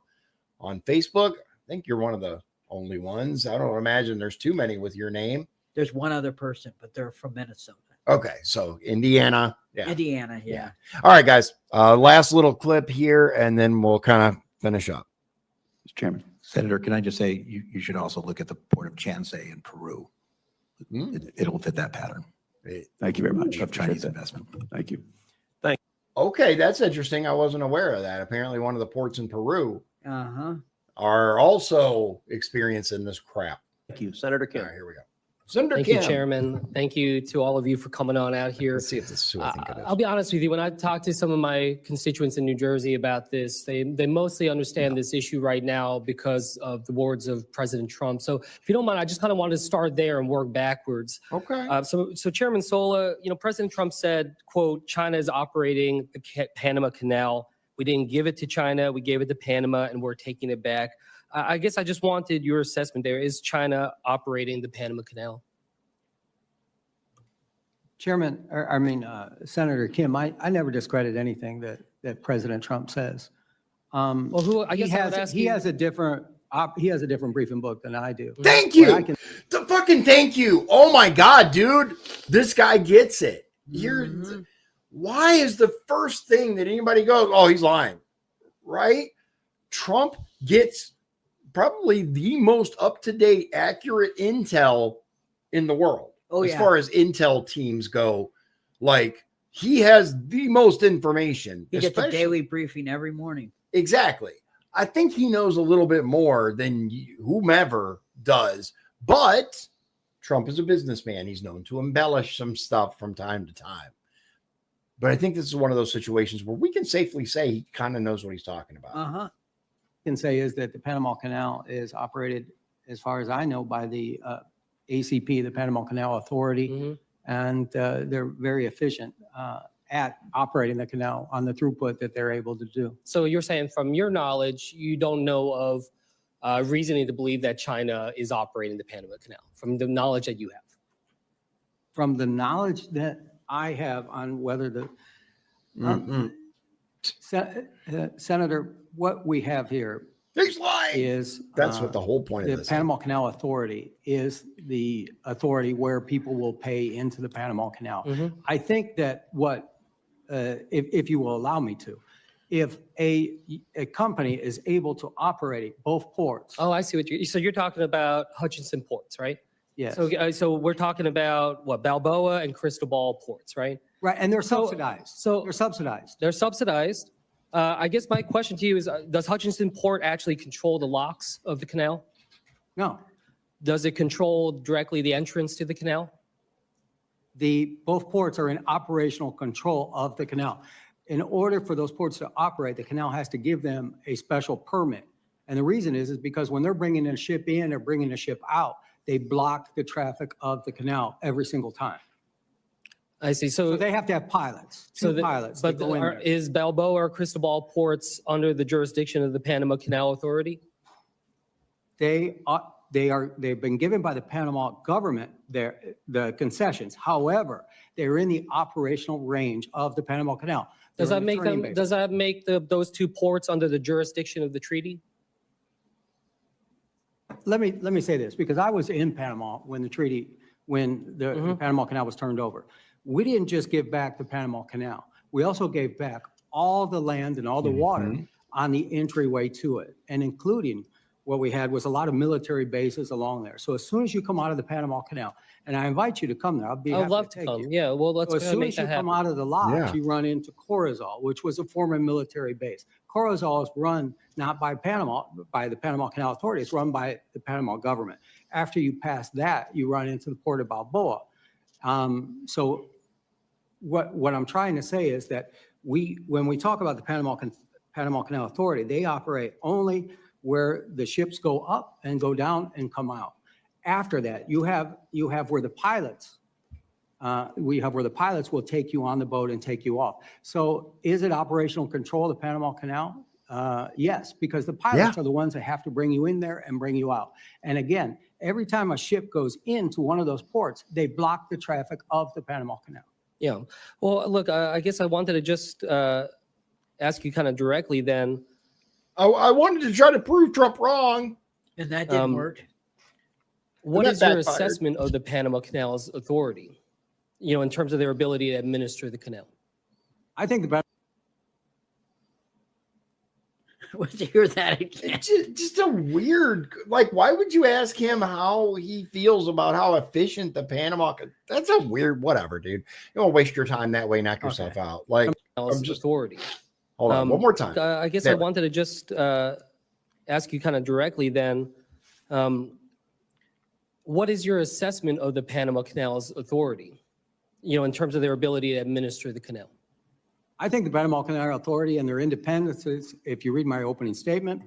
on Facebook. I think you're one of the only ones. I don't imagine there's too many with your name. There's one other person, but they're from Minnesota. Okay, so Indiana. Yeah. Indiana, yeah. All right, guys. Last little clip here, and then we'll kind of finish up. Mr. Chairman. Senator, can I just say you should also look at the port of Chansey in Peru. It'll fit that pattern. Thank you very much. Of Chinese investment. Thank you. Okay, that's interesting. I wasn't aware of that. Apparently, one of the ports in Peru are also experiencing this crap. Thank you, Senator Kim. All right, here we go. Senator Thank Kim. you, Chairman. Thank you to all of you for coming on out here. Let's see if this is who I think it is. I'll be honest with you. When I talk to some of my constituents in New Jersey about this, they mostly understand this issue right now because of the words of President Trump. So if you don't mind, I just kind of wanted to start there and work backwards. Okay. So Chairman Sola, President Trump said, quote, China is operating the Panama Canal. We didn't give it to China. We gave it to Panama, and we're taking it back. I guess I just wanted your assessment there. Is China operating the Panama Canal? Chairman, Senator Kim, I never discredit anything that President Trump says. Well, he has a different he has a different briefing book than I do. Thank you. The fucking thank you. Oh my God, dude. This guy gets it. Why is the first thing that anybody goes, oh, he's lying, right? Trump gets probably the most up-to-date, accurate intel in the world. As far as intel teams go, like he has the most information. He gets a daily briefing every morning. Exactly. I think he knows a little bit more than whomever does, but Trump is a businessman. He's known to embellish some stuff from time to time. But I think this is one of those situations where we can safely say he kind of knows what he's talking about. Can say is that the Panama Canal is operated, as far as I know, by the ACP, the Panama Canal Authority, and they're very efficient at operating the canal on the throughput that they're able to do. So you're saying from your knowledge, you don't know of reasoning to believe that China is operating the Panama Canal, from the knowledge that you have? From the knowledge that I have on whether the Senator, what we have here is that's what the whole point of the this Panama Canal Authority is the authority where people will pay into the Panama Canal. I think that if you will allow me to, if a company is able to operate both ports. Oh, I see what so you're talking about Hutchinson ports, right? Yes. So we're talking about what, Balboa and Cristobal ports, right? Right, and they're subsidized. They're subsidized. I guess my question to you is, does Hutchinson Port actually control the locks of the canal? No. Does it control directly the entrance to the canal? Both ports are in operational control of the canal. In order for those ports to operate, the canal has to give them a special permit. And the reason is because when they're bringing a ship in or bringing a ship out, they block the traffic of the canal every single time. I see. So they have to have pilots, pilots. But is Balboa or Cristobal ports under the jurisdiction of the Panama Canal Authority? They've been given by the Panama government the concessions. However, they're in the operational range of the Panama Canal. Does that make those two ports under the jurisdiction of the treaty? Let me say this, because I was in Panama when the Panama Canal was turned over. We didn't just give back the Panama Canal. We also gave back all the land and all the water on the entryway to it, and including what we had was a lot of military bases along there. So as soon as you come out of the Panama Canal, and I invite you to come there, I'd love to come. Yeah, well, let's. So as soon as you come out of the lodge, you run into Corozal, which was a former military base. Corozal is run not by Panama, but by the Panama Canal Authority. It's run by the Panama government. After you pass that, you run into the port of Balboa. So what I'm trying to say is that when we talk about the Panama Canal Authority, they operate only where the ships go up and go down and come out. After that, you have where the pilots, will take you on the boat and take you off. So is it operational control of the Panama Canal? Yes, because the pilots are the ones that have to bring you in there and bring you out. And again, every time a ship goes into one of those ports, they block the traffic of the Panama Canal. Yeah. Well, look, I guess I wanted to just ask you kind of directly then. I wanted to try to prove Trump wrong. And that didn't work. What is your assessment of the Panama Canal's authority, in terms of their ability to administer the canal? I think Let's hear that again. It's just a weird, why would you ask him how he feels about how efficient the Panama? That's a weird, whatever, dude. You won't waste your time that way. Knock yourself out. I'm just authority. Hold on, one more time. I guess I wanted to just ask you kind of directly then. What is your assessment of the Panama Canal's authority, in terms of their ability to administer the canal? I think the Panama Canal Authority and their independence is, if you read my opening statement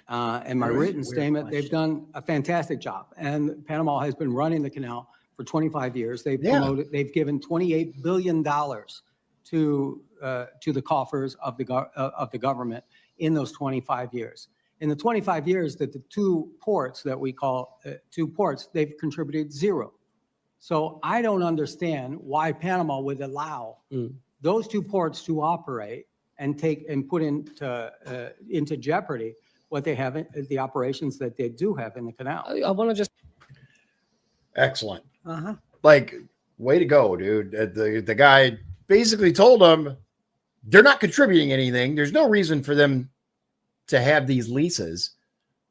and my written statement, they've done a fantastic job. And Panama has been running the canal for 25 years. They've given $28 billion to the coffers of the government in those 25 years. In the 25 years that the two ports that we call two ports, they've contributed zero. So I don't understand why Panama would allow those two ports to operate and put into jeopardy what they have, the operations that they do have in the canal. I want to just. Excellent. Uh-huh. Like, way to go, dude. The guy basically told them they're not contributing anything. There's no reason for them to have these leases,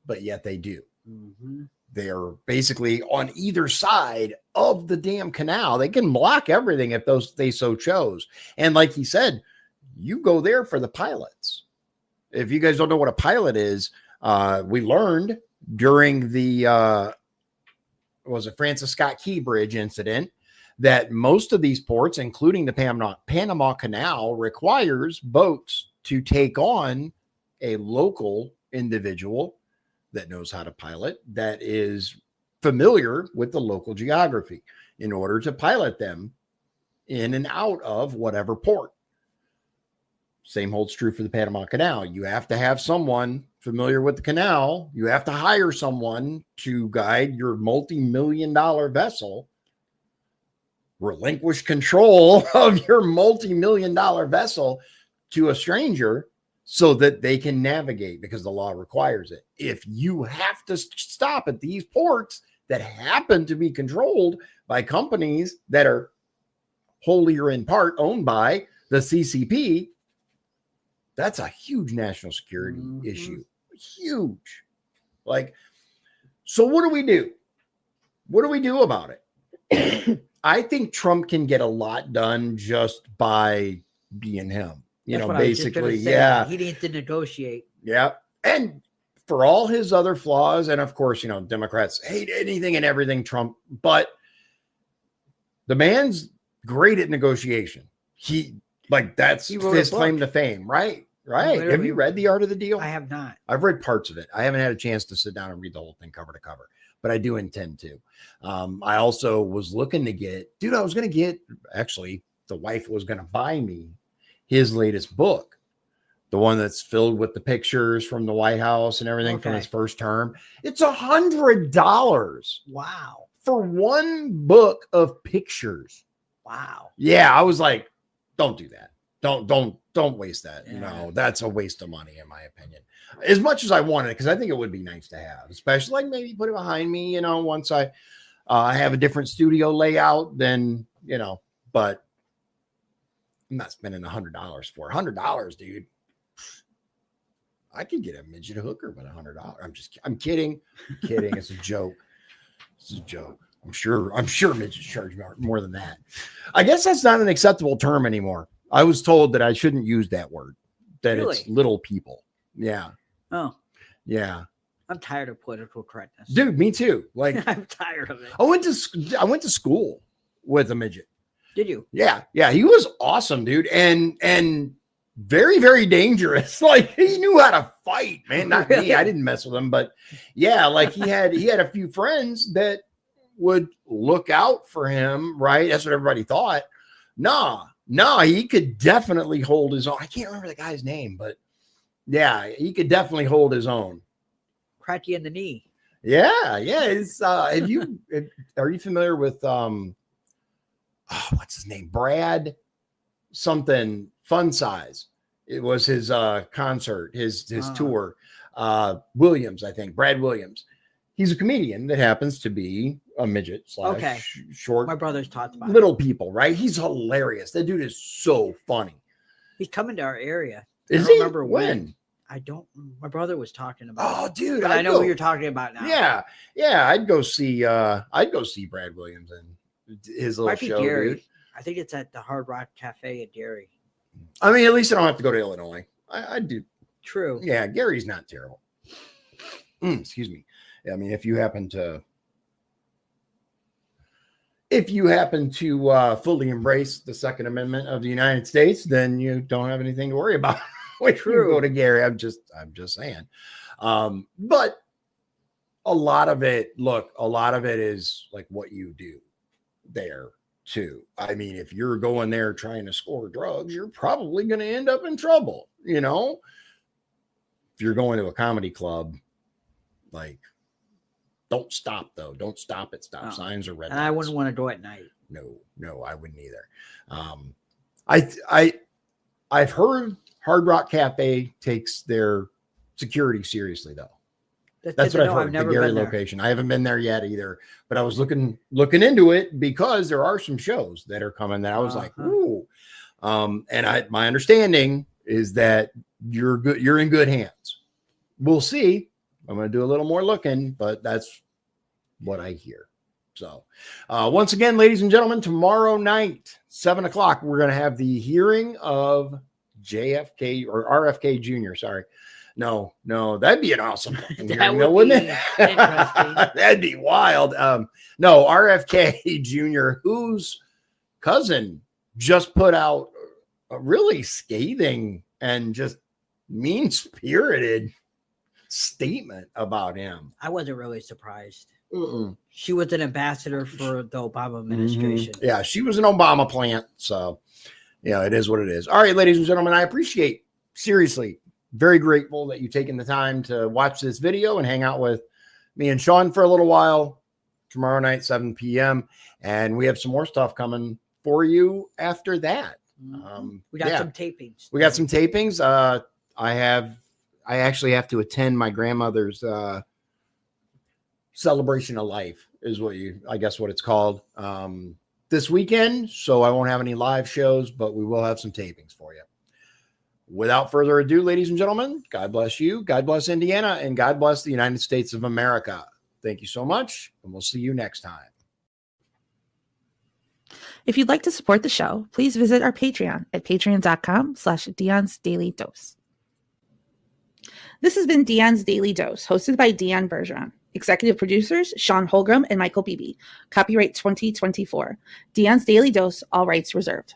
but yet they do. Mm-hmm. They're basically on either side of the damn canal. They can block everything if they so chose. And like he said, you go there for the pilots. If you guys don't know what a pilot is, we learned during the was it Francis Scott Key Bridge incident that most of these ports, including the Panama Canal, requires boats to take on a local individual that knows how to pilot, that is familiar with the local geography in order to pilot them in and out of whatever port. Same holds true for the Panama Canal. You have to have someone familiar with the canal. You have to hire someone to guide your multi-million-dollar vessel, relinquish control of your multi-million-dollar vessel to a stranger so that they can navigate, because the law requires it. If you have to stop at these ports that happen to be controlled by companies that are wholly or in part owned by the CCP, that's a huge national security issue. Huge. Like, so what do we do? What do we do about it? I think Trump can get a lot done just by being him. You know, basically, yeah. He needs to negotiate. Yeah. And for all his other flaws, and of course, you know, Democrats hate anything and everything Trump, but the man's great at negotiation. That's his claim to fame, right? Right. Have you read The Art of the Deal? I have not. I've read parts of it. I haven't had a chance to sit down and read the whole thing cover to cover, but I do intend to. I also was looking to actually, the wife was going to buy me his latest book, the one that's filled with the pictures from the White House and everything from his first term. It's $100. Wow. For one book of pictures. Wow. Yeah. I was like, don't do that. Don't waste that. Yeah. No, that's a waste of money, in my opinion. As much as I wanted it, because I think it would be nice to have, especially like maybe put it behind me, you know, once I have a different studio layout, then, you know, but I'm not spending $100 for $100, dude. I could get a midget hooker with $100. I'm kidding. It's a joke. It's a joke. I'm sure midgets charge more than that. I guess that's not an acceptable term anymore. I was told that I shouldn't use that word, that It's little people. Yeah. Oh. Yeah. I'm tired of political correctness. Dude, me too. Like, I'm tired of it. I went to school with a midget. Did you? Yeah. Yeah. He was awesome, dude. And very, very dangerous. Like, he knew how to fight, man. Not me. I didn't mess with him, but yeah, like he had a few friends that would look out for him, right? That's what everybody thought. No, he could definitely hold his own. I can't remember the guy's name, but yeah, he could definitely hold his own. Crack you in the knee. Yeah. It's are you familiar with what's his name? Brad something Fun Size. It was his concert, his tour. Williams, I think. Brad Williams. He's a comedian that happens to be a midget / short. My brother's talked about little people, right? He's hilarious. That dude is so funny. He's coming to our area. Is I don't he? remember when? I don't. My brother was talking about. Oh, dude! But I know who you're talking about now. Yeah. I'd go see Brad Williams and his little show. Gary. Dude. I think it's at the Hard Rock Cafe at Gary. I mean, at least I don't have to go to Illinois. I do. True. Yeah, Gary's not terrible. Excuse me. I mean, if you happen to fully embrace the Second Amendment of the United States, then you don't have anything to worry about when you go to Gary. I'm just saying. But a lot of it is like what you do there too. I mean, if you're going there trying to score drugs, you're probably going to end up in trouble. You know, if you're going to a comedy club, like, don't stop though. Don't stop at stop signs or red lights. And I wouldn't want to go at night. No, I wouldn't either. I've heard Hard Rock Cafe takes their security seriously, though. That's what I've no, heard. never The Gary been there. location. I haven't been there yet either, but I was looking into it because there are some shows that are coming that I was like, ooh. And my understanding is that you're good. You're in good hands. We'll see. I'm going to do a little more looking, but that's what I hear. So once again, ladies and gentlemen, tomorrow night, 7:00, we're going to have the hearing of JFK or RFK Jr. Sorry. No, that'd be an awesome hearing, wouldn't it? Interesting. That'd be wild. No, RFK Jr., whose cousin just put out a really scathing and just mean-spirited statement about him. I wasn't really surprised. Mm-mm. She was an ambassador for the Obama administration. Mm-hmm. Yeah, she was an Obama plant. So, yeah, it is what it is. All right, ladies and gentlemen, I appreciate, seriously, very grateful that you've taken the time to watch this video and hang out with me and Shawn for a little while. Tomorrow night, 7 p.m. And we have some more stuff coming for you after that. We got some tapings. We got some tapings. I actually have to attend my grandmother's celebration of life is I guess what it's called this weekend. So I won't have any live shows, but we will have some tapings for you. Without further ado, ladies and gentlemen, God bless you, God bless Indiana, and God bless the United States of America. Thank you so much, and we'll see you next time. If you'd like to support the show, please visit our Patreon at patreon.com/Dion's Daily Dose. This has been Dion's Daily Dose, hosted by Dion Bergeron. Executive producers, Shawn Holgram and Michael Beebe. Copyright 2024. Dion's Daily Dose, all rights reserved.